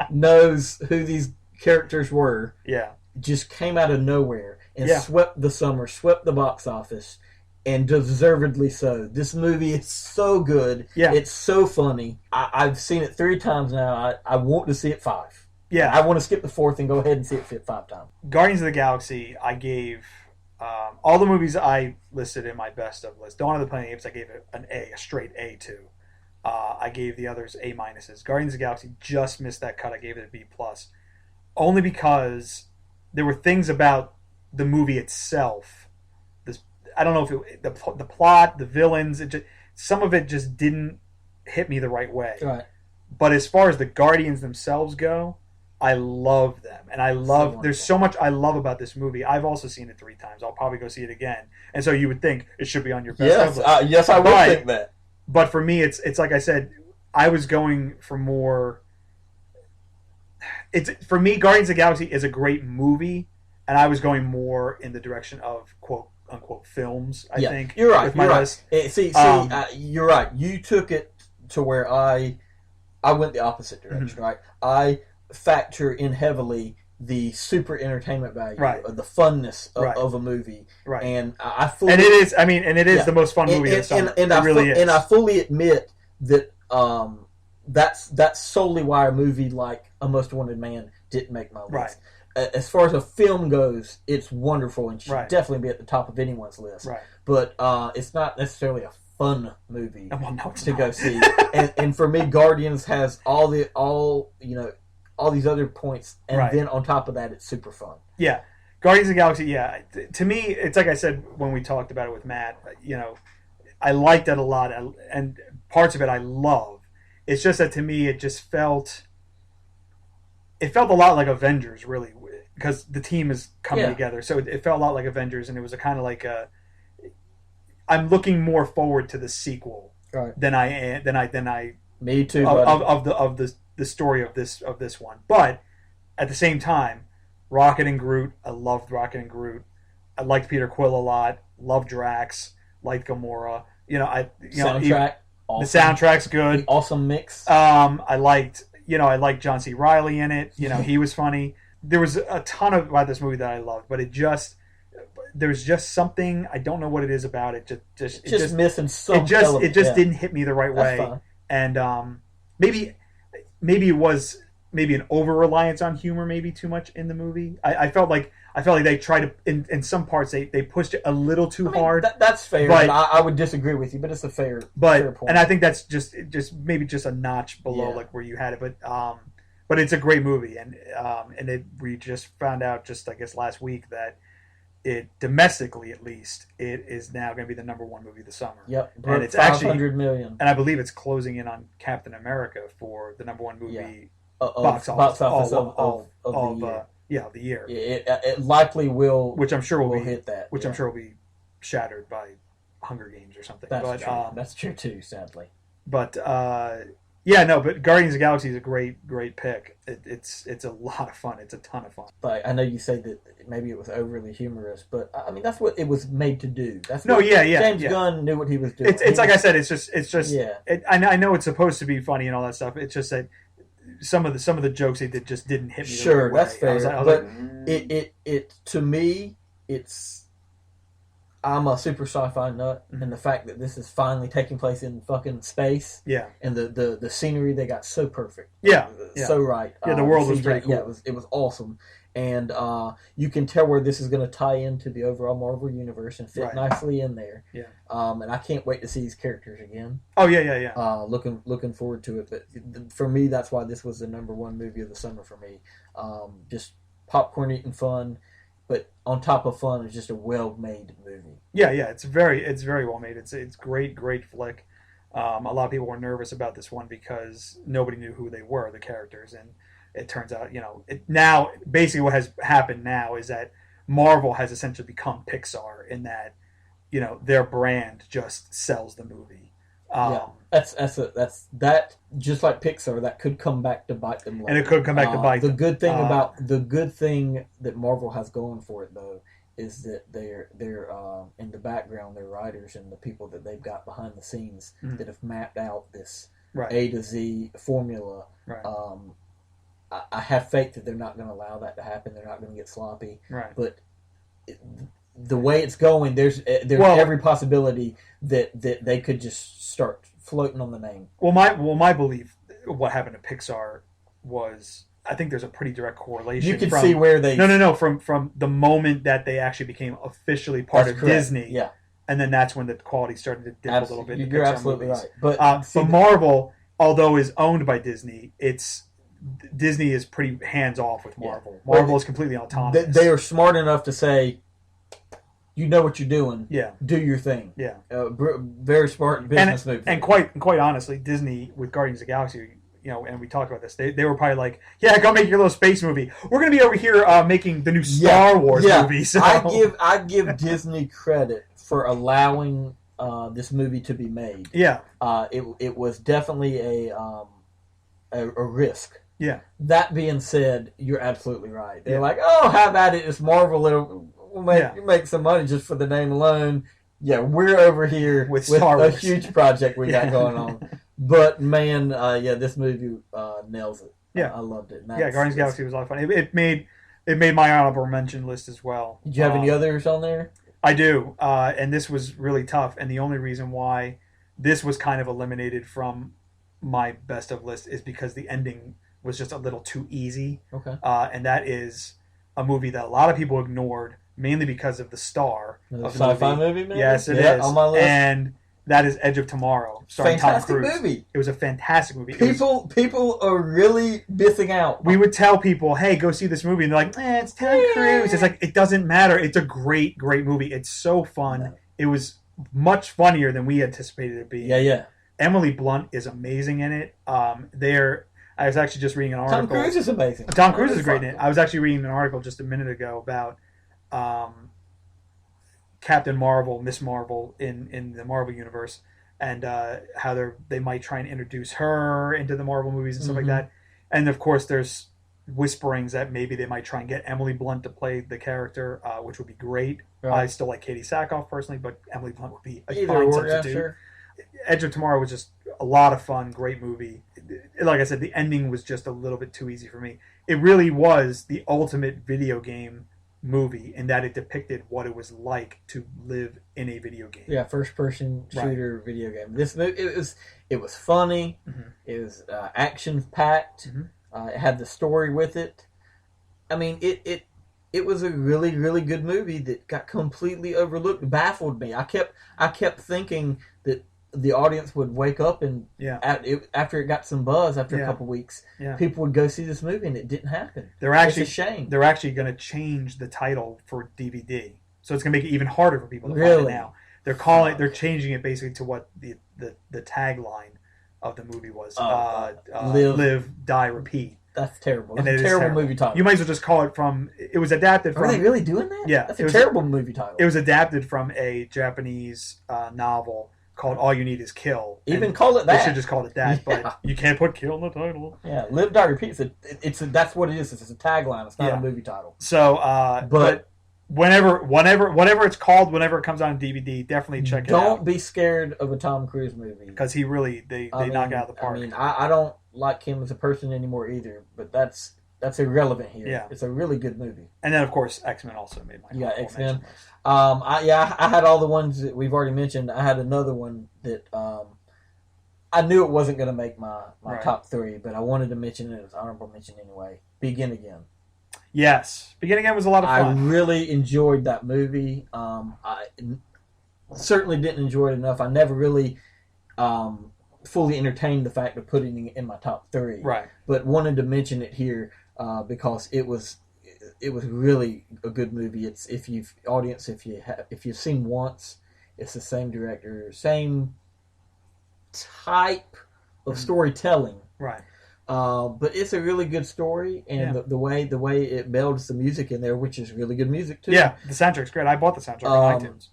knows who these characters were. Yeah. Just came out of nowhere and swept the summer, swept the box office, and deservedly so. This movie is so good. Yeah. It's so funny. I've seen it 3 times now. I want to see it 5. Yeah, I want to skip the 4th and go ahead and see it 5 times. Guardians of the Galaxy, I gave all the movies I listed in my best of list. Dawn of the Planet of the Apes, I gave it an A, a straight A to. I gave the others A minuses. Guardians of the Galaxy just missed that cut. I gave it a B plus, only because there were things about the movie itself. I don't know if the plot, the villains, some of it just didn't hit me the right way. Right. But as far as the Guardians themselves go, I love them, and there's so much I love about this movie. I've also seen it 3 times. I'll probably go see it again, and so you would think it should be on your best. Yes, I would think that. But for me, it's like I said, I was going for more. For me, Guardians of the Galaxy is a great movie, and I was going more in the direction of quote unquote films. I think you're right. You're right. You're right. You took it to where I went the opposite direction. Right. I factor in heavily the super entertainment value, the funness of a movie, and I fully, and it is. I mean, and it is the most fun movie of the summer. And it really is. And I fully admit that that's solely why a movie like A Most Wanted Man didn't make my list. Right. As far as a film goes, it's wonderful and should definitely be at the top of anyone's list. Right. But it's not necessarily a fun movie to go see. and for me, Guardians has all these other points, and then on top of that, it's super fun. Yeah, Guardians of the Galaxy. Yeah, to me, it's like I said when we talked about it with Matt. I liked it a lot, and parts of it I love. It's just that to me, it just felt. It felt a lot like Avengers, really, because the team is coming together. So it felt a lot like Avengers, and it was a kind of like a. I'm looking more forward to the sequel than I. Me too. Of the story of this one, but at the same time, Rocket and Groot. I loved Rocket and Groot. I liked Peter Quill a lot. Loved Drax. Liked Gamora. Soundtrack. The soundtrack's good. The awesome mix. I liked John C. Reilly in it. He was funny. There was a ton about this movie that I loved, but there's just something, I don't know what it is about it. Just missing some. It just didn't hit me the right way. Fine. And maybe maybe an over reliance on humor, maybe too much in the movie. I felt like they tried to in some parts they pushed it a little too hard. That's fair. But I would disagree with you, but it's a fair point. And I think that's just maybe just a notch below like where you had it. But it's a great movie, and we just found out just I guess last week that it domestically at least it is now going to be the #1 movie of the summer. Yep, and it's 500 million, and I believe it's closing in on Captain America for the #1 movie box office of the year. It likely will, which I'm sure will hit that, which I'm sure will be shattered by Hunger Games or something. That's true. That's true too, sadly. But but Guardians of the Galaxy is a great pick. It's a lot of fun. It's a ton of fun. But I know you say that maybe it was overly humorous, but I mean that's what it was made to do. James Gunn knew what he was doing. It's like I said. It's just. I know it's supposed to be funny and all that stuff. It's just that some of the jokes they did just didn't hit me. Sure, the that's way. fair. It to me it's. I'm a super sci-fi nut, and the fact that this is finally taking place in fucking space, and the scenery they got so perfect, so right, the world was pretty cool. Yeah, it was awesome, and you can tell where this is going to tie into the overall Marvel universe and fit nicely in there. Yeah, and I can't wait to see these characters again. Oh yeah. Looking forward to it, but for me, that's why this was the #1 movie of the summer for me. Just popcorn eating fun. But on top of fun, it's just a well-made movie. Yeah, it's very well made. It's great flick. A lot of people were nervous about this one because nobody knew who they were, the characters, and it turns out, now basically what has happened now is that Marvel has essentially become Pixar in that, their brand just sells the movie. That's just like Pixar. That could come back to bite them later. And it could come back to bite them. The good thing that Marvel has going for it though is that they're in the background, their writers and the people that they've got behind the scenes that have mapped out this A to Z formula. Right. I have faith that they're not going to allow that to happen. They're not going to get sloppy. Right. But the way it's going, there's every possibility that they could just start floating on the name. Well, my belief, what happened to Pixar was, I think there's a pretty direct correlation. You can see where they from the moment that they actually became officially part of Disney. And then that's when the quality started to dip a little bit. You're absolutely right. But Marvel, although is owned by Disney, Disney is pretty hands off with Marvel. Marvel is completely autonomous. They are smart enough to say, you know what you're doing. Yeah. Do your thing. Yeah. Very smart business move. And quite honestly, Disney with Guardians of the Galaxy, and we talked about this, they were probably like, yeah, go make your little space movie. We're going to be over here making the new Star Wars movie. So. I give Disney credit for allowing this movie to be made. Yeah. It was definitely a risk. Yeah. That being said, you're absolutely right. They're like, oh, how about it? It's Marvel. We'll make some money just for the name alone. Yeah, we're over here with a huge project we got going on. But man, this movie nails it. Yeah, I loved it. Guardians of the Galaxy was a lot of fun. It made my honorable mention list as well. Did you have any others on there? I do, and this was really tough. And the only reason why this was kind of eliminated from my best of list is because the ending was just a little too easy. Okay, and that is a movie that a lot of people ignored. Mainly because of the star of the sci-fi movie, maybe? Yes, it is. On my list. And that is Edge of Tomorrow, starring Tom Cruise. Fantastic movie. It was a fantastic movie. People are really missing out. We would tell people, hey, go see this movie. And they're like, it's Tom Cruise. It's like, it doesn't matter. It's a great, great movie. It's so fun. No. It was much funnier than we anticipated it being. Yeah. Emily Blunt is amazing in it. I was actually just reading an article. Tom Cruise is amazing. Tom Cruise is great in it. I was actually reading an article just a minute ago about Captain Marvel, Miss Marvel in the Marvel universe, and how they might try and introduce her into the Marvel movies and stuff like that. And of course, there's whisperings that maybe they might try and get Emily Blunt to play the character, which would be great. Right. I still like Katie Sackhoff personally, but Emily Blunt would be a fine substitute. Sure. Edge of Tomorrow was just a lot of fun, great movie. Like I said, the ending was just a little bit too easy for me. It really was the ultimate video game movie in that it depicted what it was like to live in a video game. Yeah, first-person shooter video game. This movie, it was funny. It was action-packed. It had the story with it. I mean, it was a really, really good movie that got completely overlooked, baffled me. I kept thinking that the audience would wake up and after it got some buzz after a couple weeks, people would go see this movie, and it didn't happen. It's a shame. They're actually going to change the title for DVD, so it's going to make it even harder for people to find it now. They're changing it basically to what the tagline of the movie was: Live, Die, Repeat. That's terrible. That's a terrible movie title. You might as well just call it from. It was adapted from. Are they really doing that? Yeah, that's a terrible movie title. It was adapted from a Japanese novel called All You Need Is Kill. Even call it that. They should just call it that, but you can't put kill in the title. Yeah, Live, Die, Repeat. That's what it is. It's a tagline. It's not a movie title. So, but whenever it's called, whenever it comes out on DVD, definitely check it out. Don't be scared of a Tom Cruise movie. Because they knock it out of the park. I mean, I don't like him as a person anymore either, but that's irrelevant here. Yeah. It's a really good movie. And then, of course, X-Men also made my X-Men. I had all the ones that we've already mentioned. I had another one that I knew it wasn't going to make my top 3, but I wanted to mention it as honorable mention anyway. Begin Again. Yes. Begin Again was a lot of fun. I really enjoyed that movie. I certainly didn't enjoy it enough. I never really fully entertained the fact of putting it in my top 3. Right. But wanted to mention it here because it was really a good movie. It's if you've seen Once, it's the same director, same type of storytelling. Right. But it's a really good story, and the way it melds the music in there, which is really good music too. Yeah, the soundtrack's great. I bought the soundtrack on iTunes.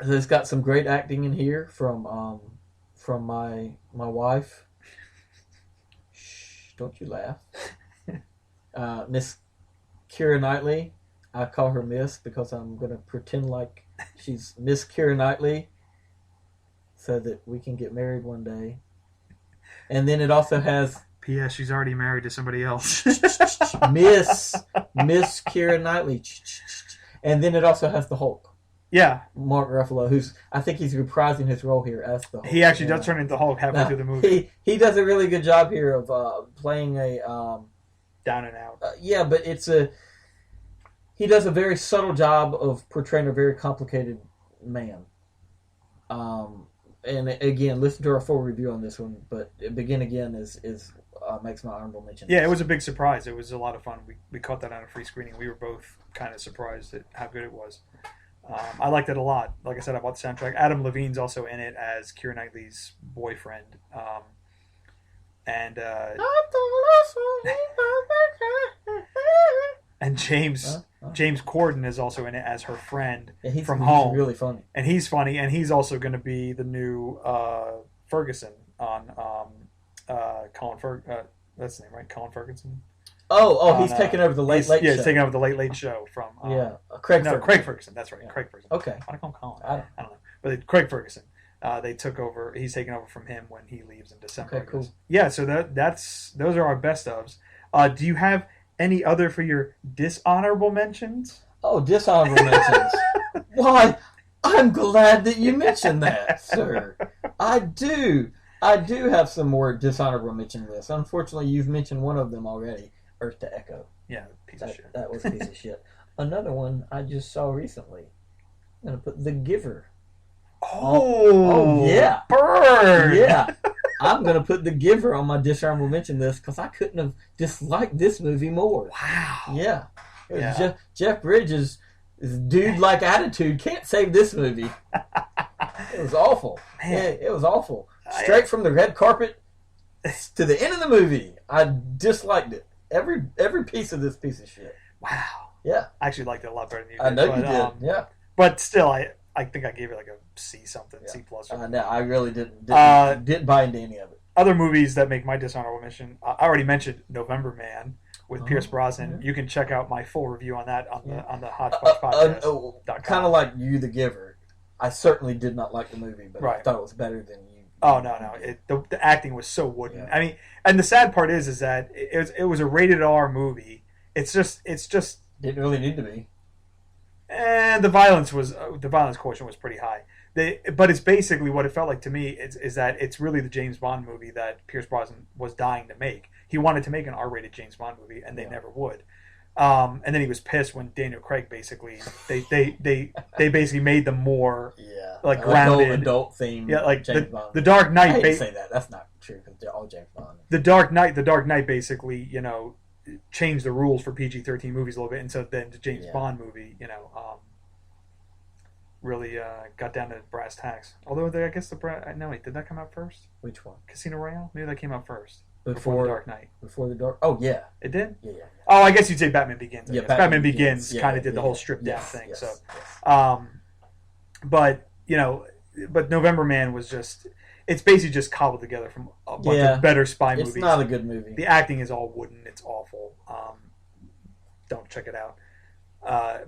It's got some great acting in here from my wife. Shh, don't you laugh. Miss Keira Knightley. I call her Miss because I'm going to pretend like she's Miss Keira Knightley so that we can get married one day. And then it also has... P.S. She's already married to somebody else. Miss Keira Knightley. And then it also has the Hulk. Yeah. Mark Ruffalo, I think he's reprising his role here as the Hulk. He actually does turn into Hulk halfway through the movie. He does a really good job here of playing a... down and out. But he does a very subtle job of portraying a very complicated man. And again, listen to our full review on this one. But Begin Again is makes my honorable mention. Yeah, it was a big surprise. It was a lot of fun. We caught that on a free screening. We were both kind of surprised at how good it was. I liked it a lot. Like I said, I bought the soundtrack. Adam Levine's also in it as Keira Knightley's boyfriend. And James Corden is also in it as her friend from Home. He's really funny. And he's funny, and he's also going to be the new Ferguson on that's the name, right? Colin Ferguson. He's taking over the Late Late Show. Yeah, he's taking over the Late Late Show from... Craig Ferguson. Craig Ferguson. That's right. Yeah. Craig Ferguson. Okay. Why do I call him Colin? I don't know. But Craig Ferguson. They took over. He's taking over from him when he leaves in December. Okay, cool. Yeah, so those are our best ofs. Do you have any other for your dishonorable mentions? Oh, dishonorable mentions. Why, I'm glad that you mentioned that, sir. I do have some more dishonorable mention lists. Unfortunately, you've mentioned one of them already, Earth to Echo. Yeah, piece of shit. That was a piece of shit. Another one I just saw recently. I'm going to put The Giver. Oh yeah. Burn! Yeah. I'm going to put The Giver on my dishonorable mention list because I couldn't have disliked this movie more. Wow. Yeah. Jeff Bridges' dude-like attitude can't save this movie. It was awful. Man. Yeah, it was awful. Straight from the red carpet to the end of the movie. I disliked it. Every piece of this piece of shit. Wow. Yeah. I actually liked it a lot better than you did. I know you did. Yeah. But still, I think I gave it like a C something, C plus. No, I really didn't buy into any of it. Other movies that make my dishonorable mention, I already mentioned November Man with Pierce Brosnan. Yeah. You can check out my full review on that on the Hodgepodge Podcast. Kind of like you, The Giver. I certainly did not like the movie, but I thought it was better than you. Oh no! The acting was so wooden. Yeah. I mean, and the sad part is that it was a rated R movie. It's just didn't really need to be. And the violence quotient was pretty high. But it's basically what it felt like to me is that it's really the James Bond movie that Pierce Brosnan was dying to make. he wanted to make an R-rated James Bond movie, and they never would. And then he was pissed when Daniel Craig basically they basically made them more like grounded adult theme. Yeah, like James Bond. the Dark Knight. I hate to say that. That's not true because they're all James Bond. The Dark Knight basically changed the rules for PG-13 movies a little bit, and so then the James Bond movie really got down to brass tacks. Although I guess did that come out first? Which one? Casino Royale? Maybe that came out first. Before the Dark Knight. Before the Dark. Oh yeah, it did. Yeah. Oh, I guess you'd say Batman Begins. Yeah, Batman Begins kind of did the whole stripped down thing. Yes, so, yes. But November Man was it's basically just cobbled together from a bunch of better spy movies. It's not a good movie. The acting is all wooden. It's awful. Don't check it out.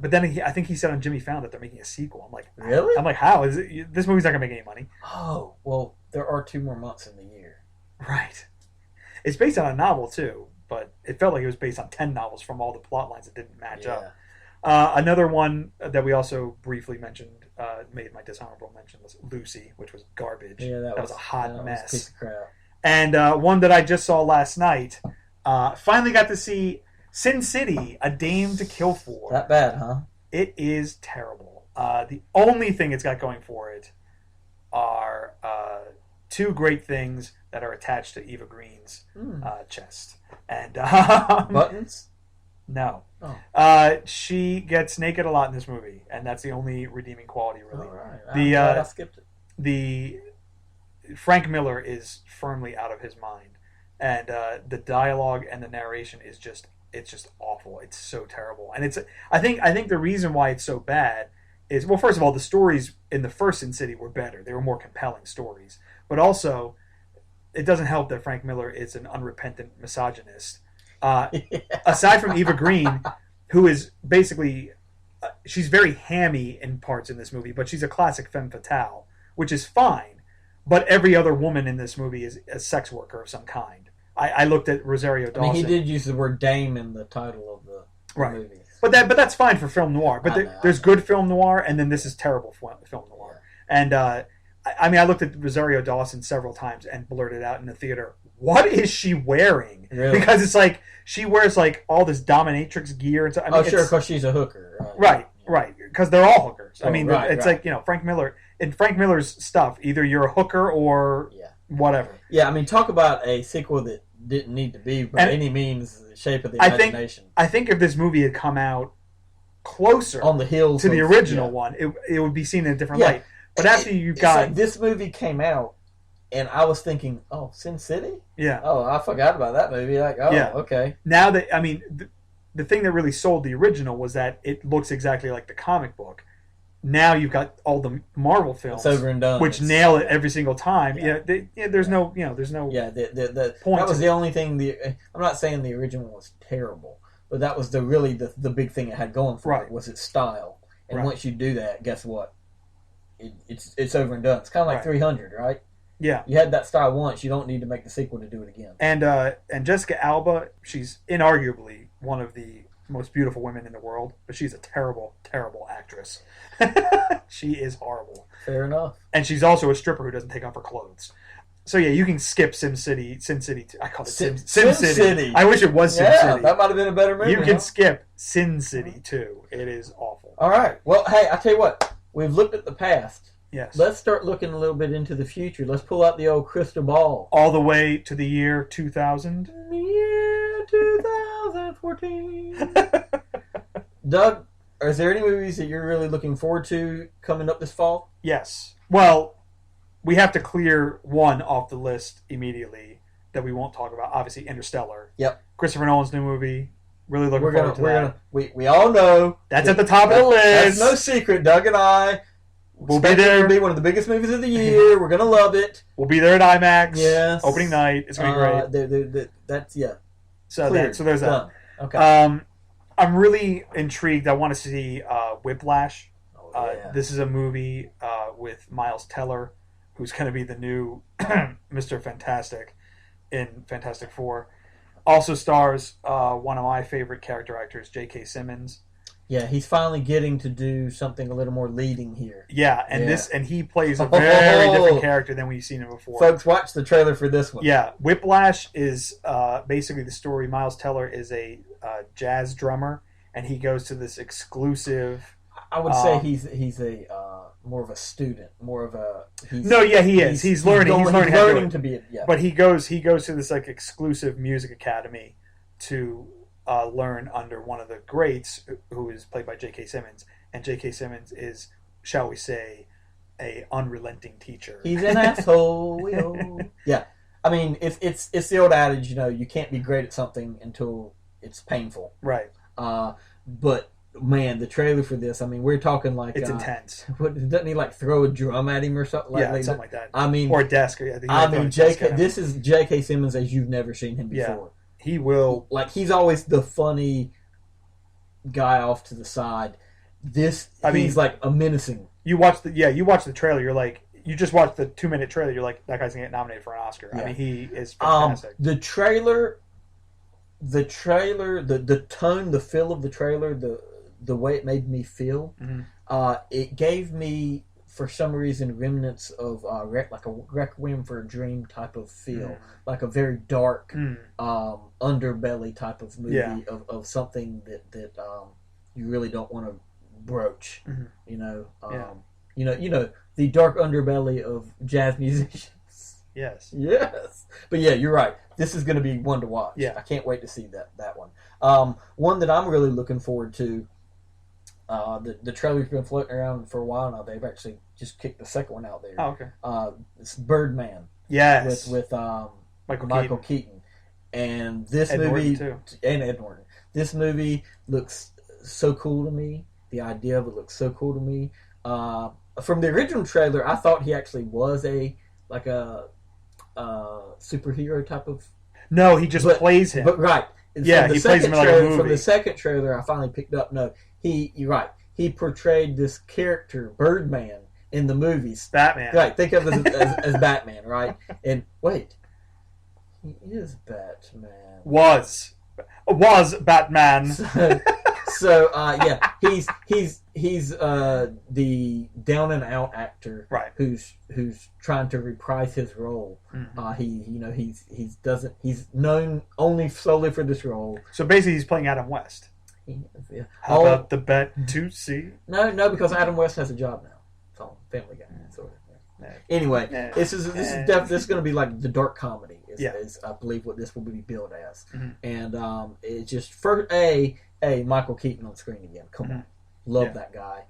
But then I think he said on Jimmy Fallon that they're making a sequel. I'm like, really? I'm like, how is it? This movie's not gonna make any money. Oh well, there are 2 more months in the year. Right. It's based on a novel too, but it felt like it was based on 10 novels from all the plot lines that didn't match up. Another one that we also briefly mentioned, made my dishonorable mention, was Lucy, which was garbage. Yeah, that was a hot mess. Was a piece of crap. And one that I just saw last night, finally got to see Sin City, A Dame to Kill For. That bad, huh? It is terrible. The only thing it's got going for it are 2 great things that are attached to Eva Green's chest. And buttons? No. Oh. She gets naked a lot in this movie, and that's the only redeeming quality, really. All right. I skipped it. The Frank Miller is firmly out of his mind, and the dialogue and the narration is just awful. It's so terrible, and I think the reason why it's so bad is, well, first of all, the stories in the first Sin City were better. They were more compelling stories, but also it doesn't help that Frank Miller is an unrepentant misogynist. Aside from Eva Green, who is basically she's very hammy in parts in this movie, but she's a classic femme fatale, which is fine. But every other woman in this movie is a sex worker of some kind. I looked at Rosario Dawson. I mean, he did use the word dame in the title of the movie. But that's fine for film noir. But there's good film noir, and then this is terrible film noir. Yeah. And I looked at Rosario Dawson several times and blurted out in the theater, "What is she wearing?" Really? Because it's like she wears like all this dominatrix gear and stuff. Sure, because she's a hooker. Right. Because they're all hookers. Oh, it's like Frank Miller. In Frank Miller's stuff, either you're a hooker or whatever. Yeah, talk about a sequel that didn't need to be by any means the shape of the imagination. I think if this movie had come out closer on the heels to the original one, it would be seen in a different light. But after you got like this movie came out, and I was thinking, oh, Sin City? Yeah. Oh, I forgot about that movie. Like, oh, okay. Now that the thing that really sold the original was that it looks exactly like the comic book. Now you've got all the Marvel films, it's over and done, which nail it every single time. There's no point. That was the only thing. I'm not saying the original was terrible, but that was the big thing it had going for it was its style. And once you do that, guess what? It's over and done. It's kind of like 300, right? Yeah. You had that style once. You don't need to make the sequel to do it again. And Jessica Alba, she's inarguably one of the most beautiful women in the world, but she's a terrible, terrible actress. She is horrible. Fair enough. And she's also a stripper who doesn't take off her clothes. So yeah, you can skip Sin City. I call it Sim City. I wish it was Sim City. That might have been a better movie. You can skip Sin City too. It is awful. All right. Well, hey, I tell you what. We've looked at the past. Yes. Let's start looking a little bit into the future. Let's pull out the old crystal ball. All the way to the year 2000. The year 2014. Doug, is there any movies that you're really looking forward to coming up this fall? Yes. Well, we have to clear one off the list immediately that we won't talk about. Obviously, Interstellar. Yep. Christopher Nolan's new movie. Really looking forward to that. We all know. That's at the top of the list. That's no secret. Doug and I will be there. It'll be one of the biggest movies of the year. We're going to love it. We'll be there at IMAX. Yes. Opening night. It's going to be great. That's, So there's that. Done. Okay. I'm really intrigued. I want to see Whiplash. Oh, yeah. This is a movie with Miles Teller, who's going to be the new Mr. Fantastic in Fantastic Four. Also stars one of my favorite character actors, J.K. Simmons. Yeah, he's finally getting to do something a little more leading here. Yeah, and he plays a very different character than we've seen him before. Folks, watch the trailer for this one. Yeah, Whiplash is basically the story. Miles Teller is a jazz drummer, and he goes to this exclusive. I would say he's a more of a student, more of a. He is. He's learning. He's learning to be. Yeah. But he goes to this like exclusive music academy to learn under one of the greats, who is played by J.K. Simmons, and J.K. Simmons is, shall we say, a unrelenting teacher. He's an asshole. Yeah, I mean it's the old adage, you can't be great at something until it's painful. Right. But man, the trailer for this, I mean, we're talking like it's intense. Doesn't he like throw a drum at him or something? Something like that. I mean, or a desk. This is J.K. Simmons as you've never seen him before. Yeah. He will, he's always the funny guy off to the side. He's like a menacing. You watch the trailer. You're like, you just watched the 2-minute trailer. You're like, that guy's gonna get nominated for an Oscar. Yeah. I mean, he is fantastic. The trailer, the tone, the feel of the trailer, the way it made me feel, it gave me, for some reason, remnants of like a Requiem for a Dream type of feel, like a very dark underbelly type of movie of something that you really don't want to broach. The dark underbelly of jazz musicians. Yes. But yeah, you're right. This is going to be one to watch. Yeah, I can't wait to see that one. One that I'm really looking forward to. The trailer's been floating around for a while now. They've actually just kicked the second one out there. Oh, okay. It's Birdman. Yes. With Michael Keaton. And this movie... too. And Ed Norton. This movie looks so cool to me. The idea of it looks so cool to me. From the original trailer, I thought he actually was a superhero type of... No, he just plays him. But right. He plays him like a movie. From the second trailer, I finally picked up, no, you're right. He portrayed this character, Birdman, in the movies. Batman. Right, think of it as Batman, right? And wait, he is Batman. Was Batman. Yeah, he's the down and out actor, right? Who's trying to reprise his role. He's known only solely for this role. So basically, he's playing Adam West. Yeah. How about the bet to see? No, because Adam West has a job now. It's all Family Guy, sort of. Yeah. Anyway, this is going to be like the dark comedy. Is I believe what this will be billed as, and it's just Michael Keaton on screen again. Come on, love that guy.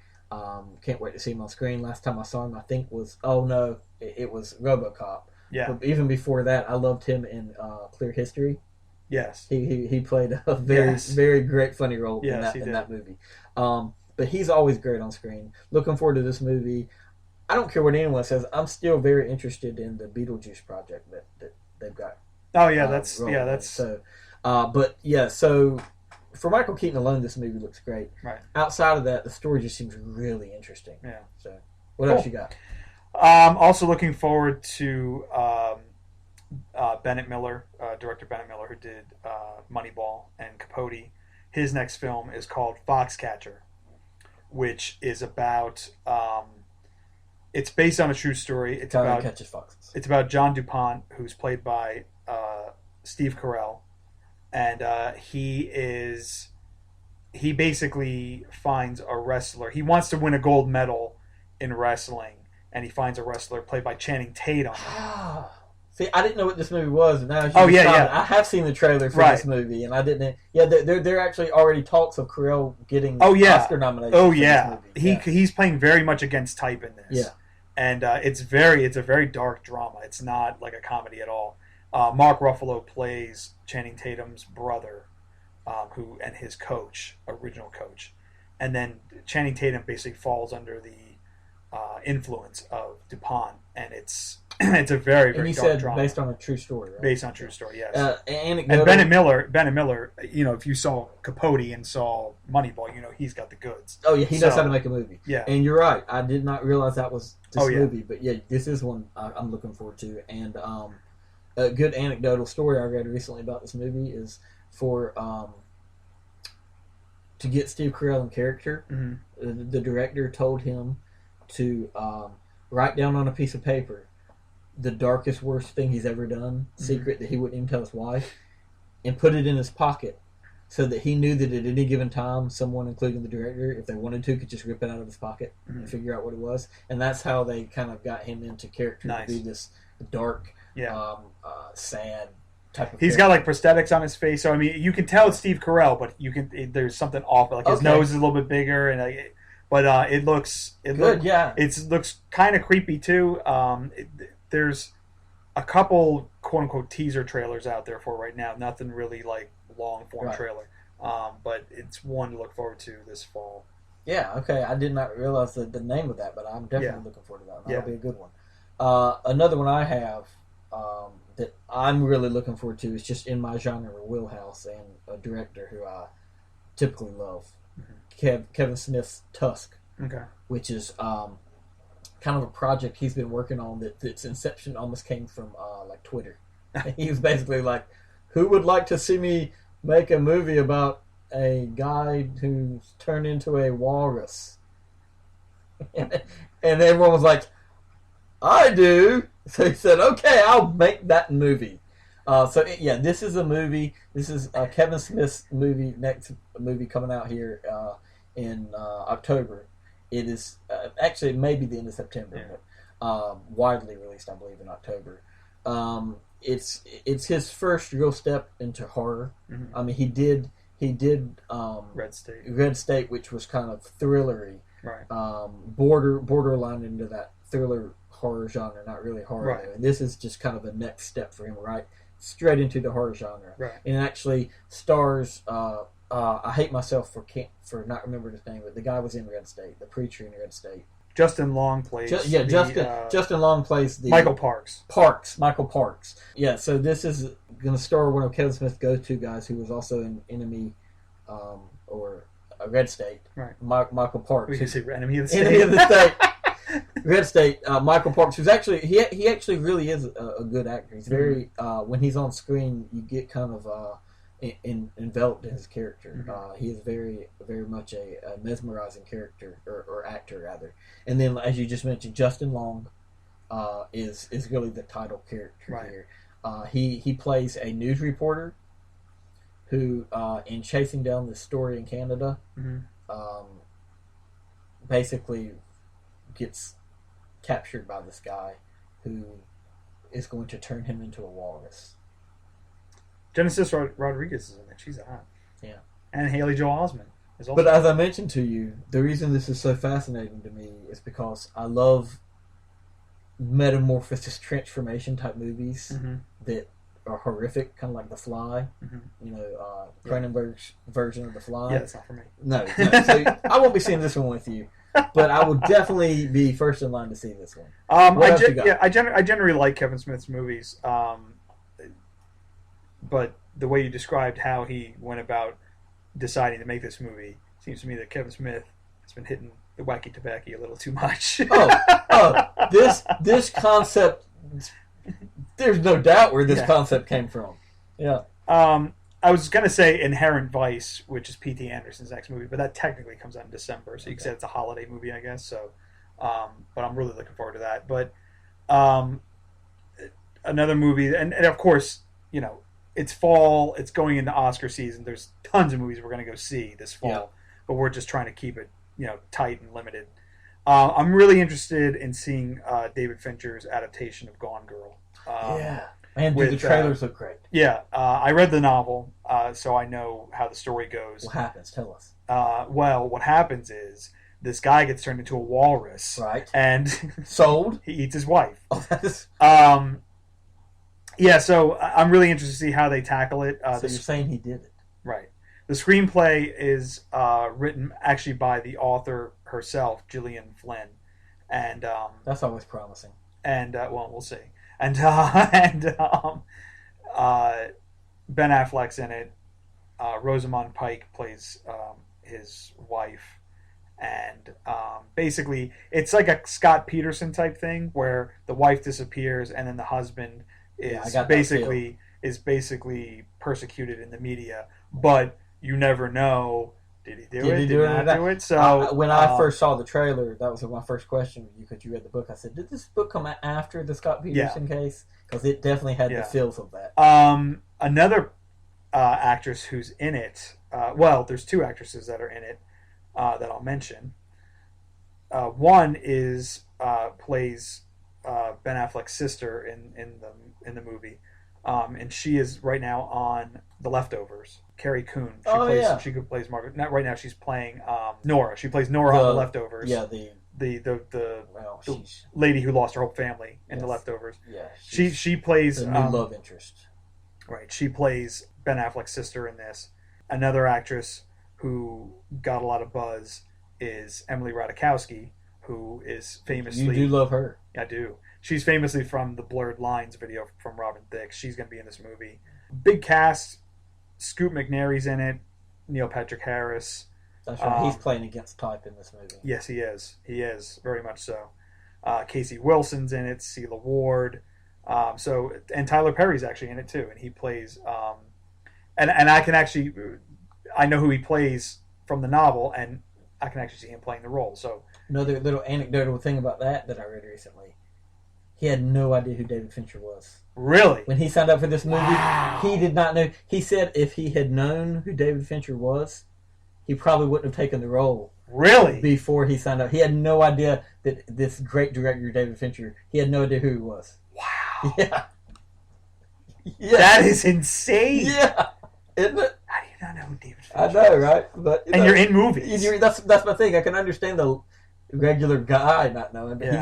Can't wait to see him on screen. Last time I saw him, I think was it was RoboCop. Yeah. But even before that, I loved him in Clear History. Yes. He played a very great funny role in that movie. But he's always great on screen. Looking forward to this movie. I don't care what anyone says. I'm still very interested in the Beetlejuice project that they've got. Oh yeah, that's so. But yeah, so for Michael Keaton alone, this movie looks great. Right. Outside of that, the story just seems really interesting. Yeah. So, what else you got? Also looking forward to Bennett Miller, director Bennett Miller, who did Moneyball and Capote. His next film is called Foxcatcher, which is about. It's based on a true story. It's about catches foxes. It's about John DuPont, who's played by Steve Carell, and he basically finds a wrestler. He wants to win a gold medal in wrestling, and he finds a wrestler played by Channing Tatum. See, I didn't know what this movie was. And now I have seen the trailer for this movie, and I didn't. Yeah, there actually already talks of Carell getting Oscar nominations. Oh yeah, he's playing very much against type in this. Yeah, and it's a very dark drama. It's not like a comedy at all. Mark Ruffalo plays Channing Tatum's brother, who and his original coach, and then Channing Tatum basically falls under the influence of DuPont, and it's a very dark drama. Based on a true story, right? Based on a true story, yes. And Bennett Miller, if you saw Capote and saw Moneyball, he's got the goods. Oh yeah, he knows how to make a movie. Yeah, and you're right. I did not realize that was this movie, but yeah, this is one I'm looking forward to. And a good anecdotal story I read recently about this movie is for to get Steve Carell in character, Mm-hmm. the director told him to write down on a piece of paper the darkest, worst thing he's ever done, secret that he wouldn't even tell his wife, and put it in his pocket so that he knew that at any given time, someone, including the director, if they wanted to, could just rip it out of his pocket and figure out what it was. And that's how they kind of got him into character to be this dark, sad type of He's got like prosthetics on his face, so I mean, you can tell it's Steve Carell, but there's something off. Like his nose is a little bit bigger, and it looks good. It looks kind of creepy too. There's a couple quote unquote teaser trailers out there for right now. Nothing really like long form trailer, but it's one to look forward to this fall. Yeah. Okay. I did not realize the name of that, but I'm definitely looking forward to that. That'll be a good one. Another one I have that I'm really looking forward to is just in my genre wheelhouse, and a director who I typically love, Kevin Smith's Tusk, which is kind of a project he's been working on that its inception almost came from like Twitter. He was basically like, who would like to see me make a movie about a guy who's turned into a walrus? And everyone was like, I do. So he said, okay, I'll make that movie. This is a movie. This is Kevin Smith's next movie coming out here in October. It is actually, it may be the end of September, but widely released, I believe, in October. It's his first real step into horror. I mean, he did Red State, which was kind of thrillery, borderline into that thriller horror genre, not really horror though. And this is just kind of a next step for him, straight into the horror genre. And it actually stars I hate myself for not remembering his name, but the guy was in Red State, the preacher in Red State. Justin Long plays. Justin Long plays the Michael Parks. Michael Parks. Yeah, so this is going to star one of Kevin Smith's go-to guys, who was also in Enemy, or Red State. Michael Parks. We can say Enemy of the State. Enemy of the State. Red State. Michael Parks, who's actually he actually really is a good actor. He's very when he's on screen, you get kind of enveloped in his character. He is very, very much a mesmerizing character, or actor rather. And then, as you just mentioned, Justin Long is really the title character here. He plays a news reporter who, in chasing down this story in Canada, basically gets captured by this guy who is going to turn him into a walrus. Genesis Rodriguez is in it. She's hot. Yeah. And Haley Joel Osment is also. But as I mentioned to you, the reason this is so fascinating to me is because I love metamorphosis, transformation type movies that are horrific, kind of like The Fly. Cronenberg's version of The Fly. Yeah, that's not for me. No. So I won't be seeing this one with you, but I will definitely be first in line to see this one. I generally like Kevin Smith's movies. But the way you described how he went about deciding to make this movie, seems to me that Kevin Smith has been hitting the wacky tobacco a little too much. This concept, there's no doubt where this concept came from. Yeah. I was going to say Inherent Vice, which is P.T. Anderson's next movie, but that technically comes out in December, so you can say it's a holiday movie, I guess. So, but I'm really looking forward to that. But another movie, and of course, it's fall. It's going into Oscar season. There's tons of movies we're going to go see this fall, but we're just trying to keep it, tight and limited. I'm really interested in seeing David Fincher's adaptation of Gone Girl. And the trailers look great. Yeah, I read the novel, so I know how the story goes. What happens? Tell us. What happens is this guy gets turned into a walrus, and sold. He eats his wife. Oh, that is. Yeah, so I'm really interested to see how they tackle it. So you're saying he did it. Right. The screenplay is written actually by the author herself, Gillian Flynn. And that's always promising. And, we'll see. And Ben Affleck's in it. Rosamund Pike plays his wife. And basically, it's like a Scott Peterson type thing where the wife disappears and then the husband is basically persecuted in the media, but you never know, Did he do Did it? he Did do not it? do it? So when I first saw the trailer, that was my first question with you because you read the book. I said, "Did this book come out after the Scott Peterson case?" Because it definitely had the feels of that. Another actress who's in it. Well, there's two actresses that are in it that I'll mention. One is plays Ben Affleck's sister in the movie, and she is right now on The Leftovers. Carrie Coon. She plays Margaret. Not right now. She's playing Nora. She plays Nora on The Leftovers. Yeah, the lady who lost her whole family in The Leftovers. Yeah, she plays the new love interest. Right. She plays Ben Affleck's sister in this. Another actress who got a lot of buzz is Emily Ratajkowski, who is famously... You do love her. I do. She's famously from the Blurred Lines video from Robin Thicke. She's going to be in this movie. Big cast. Scoot McNairy's in it. Neil Patrick Harris. That's right. He's playing against type in this movie. Yes, he is. He is. Very much so. Casey Wilson's in it. Celia Ward. And Tyler Perry's actually in it too. And he plays... And I can actually... I know who he plays from the novel, and I can actually see him playing the role. So another little anecdotal thing about that I read recently. He had no idea who David Fincher was. Really? When he signed up for this movie, he did not know. He said if he had known who David Fincher was, he probably wouldn't have taken the role. Really? Before he signed up. He had no idea that this great director, David Fincher, he had no idea who he was. Wow. Yeah. That is insane. Yeah. Isn't it? How do you not know who David Fincher is? I know, right? But you're in movies. That's my thing. I can understand the regular guy not knowing, but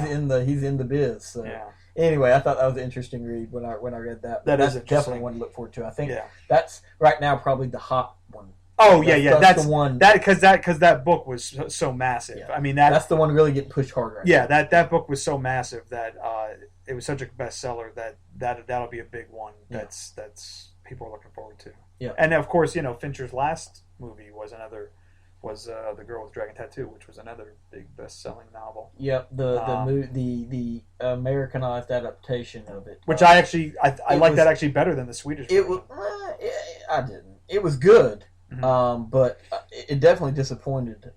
he's in the biz. So. Yeah. Anyway, I thought that was an interesting read when I read that. That's definitely one to look forward to. I think that's right now probably the hot one. Oh that's the one because that book was so massive. Yeah. I mean that's the one really getting pushed hard right now. That book was so massive that it was such a bestseller that'll be a big one. That's people are looking forward to. Yeah, and of course Fincher's last movie was The Girl with Dragon Tattoo, which was another big best-selling novel. Yep, the Americanized adaptation of it, which I like that actually better than the Swedish. It was I didn't. It was good, but it definitely disappointed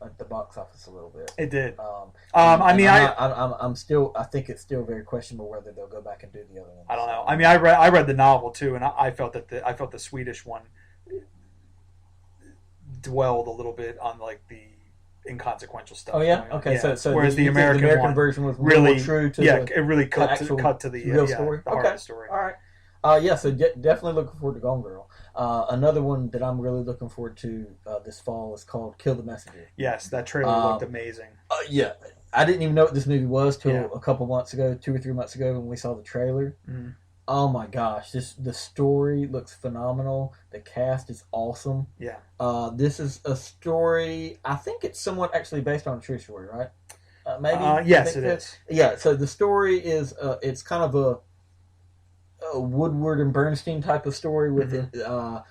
at the box office a little bit. It did. I'm still. I think it's still very questionable whether they'll go back and do the other one. I don't know. I mean, I read the novel too, and I felt that the Swedish one dwelled a little bit on like the inconsequential stuff. Oh yeah, okay. Yeah. So whereas the American version was really true to it really cut to the real story. The heart of the story. All right. So definitely looking forward to Gone Girl. Another one that I'm really looking forward to this fall is called Kill the Messenger. Yes, that trailer looked amazing. Yeah, I didn't even know what this movie was till a couple months ago, 2 or 3 months ago when we saw the trailer. Mm-hmm. Oh my gosh, the story looks phenomenal. The cast is awesome. Yeah. This is a story. I think it's somewhat actually based on a true story, right? Maybe. Yes, it is. Yeah. So the story is it's kind of a Woodward and Bernstein type of story with a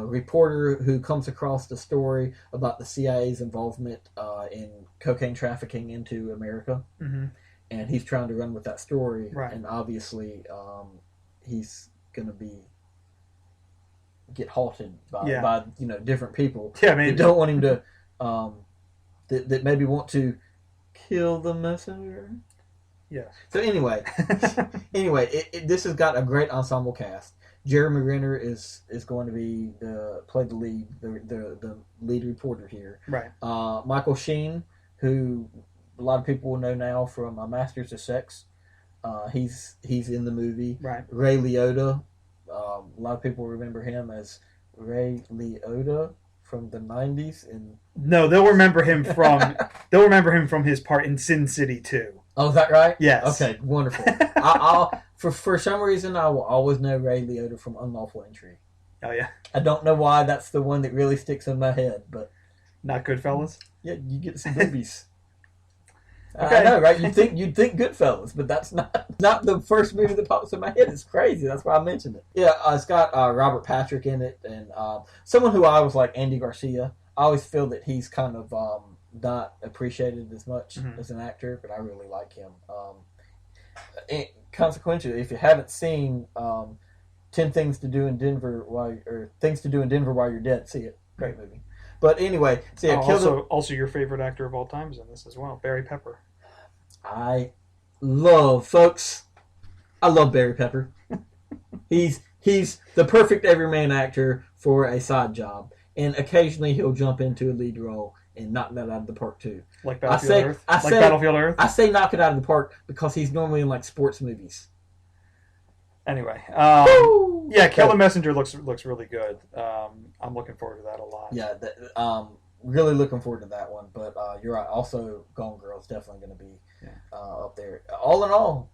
reporter who comes across the story about the CIA's involvement in cocaine trafficking into America, and he's trying to run with that story. Right. And obviously, he's going to get halted by different people. Yeah, I mean, that don't want him to that maybe want to kill the messenger. Yeah. So anyway, this has got a great ensemble cast. Jeremy Renner is going to be play the lead, the lead reporter here. Right. Michael Sheen, who a lot of people will know now from Masters of Sex, he's in the movie. Right. Ray Liotta, a lot of people remember him as Ray Liotta from the 90s. No, they'll remember him from his part in Sin City 2. Oh, is that right? Yes. Okay, wonderful. I'll for some reason I will always know Ray Liotta from Unlawful Entry. Oh yeah. I don't know why that's the one that really sticks in my head, but not Goodfellas. Yeah, you get some boobies. Okay. I know, right? You'd think Goodfellas, but that's not the first movie that pops in my head. It's crazy. That's why I mentioned it. Yeah, it's got Robert Patrick in it, and someone who I always like, Andy Garcia. I always feel that he's kind of not appreciated as much as an actor, but I really like him. And consequently, if you haven't seen 10 Things to Do in Denver While You're Dead, see it. Great movie. But anyway, so yeah, also your favorite actor of all time is in this as well, Barry Pepper. I love Barry Pepper. He's the perfect everyman actor for a side job, and occasionally he'll jump into a lead role and knock that out of the park too. Like Battlefield Earth. Battlefield Earth. I say knock it out of the park because he's normally in like sports movies. Anyway, yeah, Kill the Messenger looks really good. I'm looking forward to that a lot. Yeah, really looking forward to that one. But you're right. Also, Gone Girl is definitely going to be up there. All in all,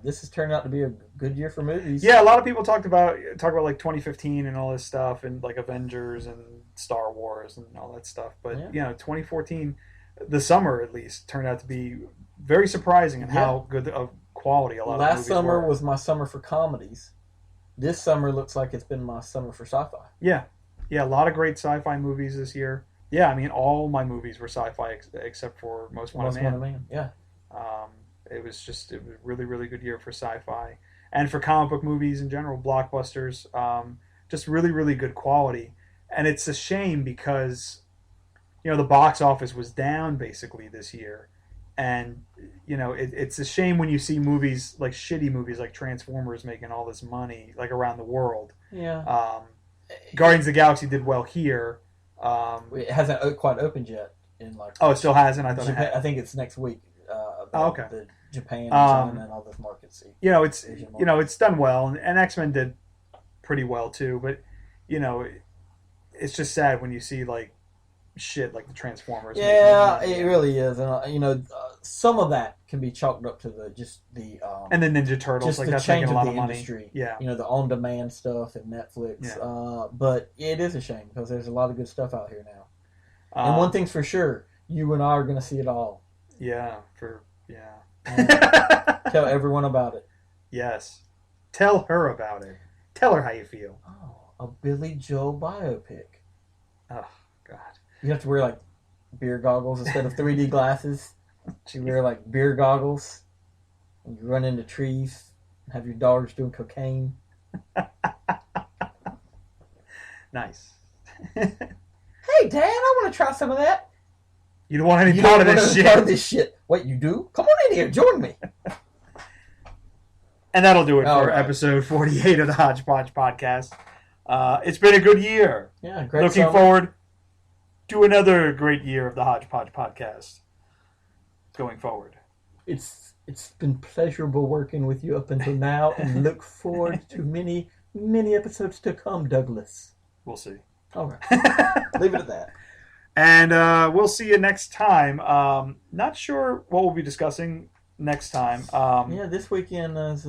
this has turned out to be a good year for movies. Yeah, a lot of people talk about like 2015 and all this stuff, and like Avengers and Star Wars and all that stuff. But 2014, the summer at least, turned out to be very surprising in how good of quality a lot of movies Last summer were. was my summer for comedies. This summer looks like it's been my summer for sci-fi. Yeah, a lot of great sci-fi movies this year. Yeah, I mean, all my movies were sci-fi except for Most Wanted Man. Yeah. It was a really, really good year for sci-fi. And for comic book movies in general, blockbusters, just really, really good quality. And it's a shame because, the box office was down basically this year. And, it's a shame when you see movies, like shitty movies like Transformers making all this money, like around the world. Yeah. Guardians of the Galaxy did well here. It hasn't quite opened yet. It still hasn't? I thought Japan, it had. I think it's next week. Okay. The Japan and China and all those markets. It's done well, and X-Men did pretty well too. But it's just sad when you see like shit like the Transformers. Yeah, it really is, and some of that can be chalked up to and the Ninja Turtles, just like the that's change making a lot of the of money. industry. Yeah, the on-demand stuff and Netflix. Yeah. But it is a shame because there's a lot of good stuff out here now. And one thing's for sure, you and I are going to see it all. Yeah, Tell everyone about it. Yes. Tell her about it. Tell her how you feel. Oh, a Billy Joel biopic. Oh, God. You have to wear, like, beer goggles instead of 3D glasses. You wear, like, beer goggles. And you run into trees. And have your daughters doing cocaine. Nice. Hey, Dad, I want to try some of that. You don't want any part of this shit. Part of this shit. Wait, you do? Come on in here. Join me. And that'll do it for episode 48 of the Hodgepodge Podcast. It's been a good year. Yeah, great. Looking forward to another great year of the Hodgepodge Podcast going forward. It's been pleasurable working with you up until now, and look forward to many, many episodes to come, Douglas. We'll see. All right. Leave it at that. And we'll see you next time. Not sure what we'll be discussing next time. This weekend is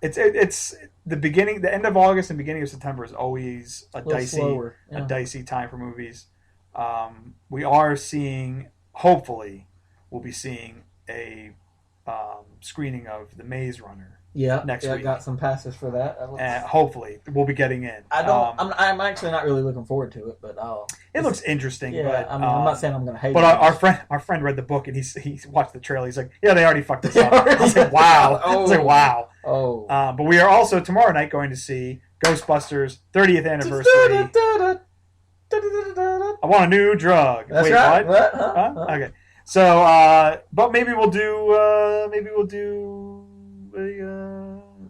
it's the end of August and beginning of September is always a dicey time for movies. We are seeing, hopefully, we'll be seeing a screening of The Maze Runner. Next week. I got some passes for that. Hopefully, we'll be getting in. I'm actually not really looking forward to it, but it looks interesting. Yeah, but, I'm not saying I'm going to hate it. But our friend read the book and he watched the trailer. He's like, yeah, they already fucked this up. I was like, wow. Oh. But we are also tomorrow night going to see Ghostbusters 30th anniversary. I want a new drug. That's Wait, right. what? Huh? Okay. So, but maybe we'll do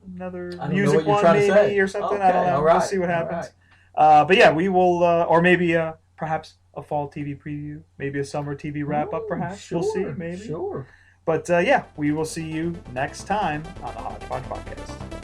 another music one maybe or something. Okay, I don't know. right, We'll see what happens. Right. But yeah, we will, or maybe perhaps a fall TV preview, maybe a summer TV wrap up. Perhaps sure, we'll see. Maybe. Sure. But yeah, we will see you next time on the Hodgepodge Podcast.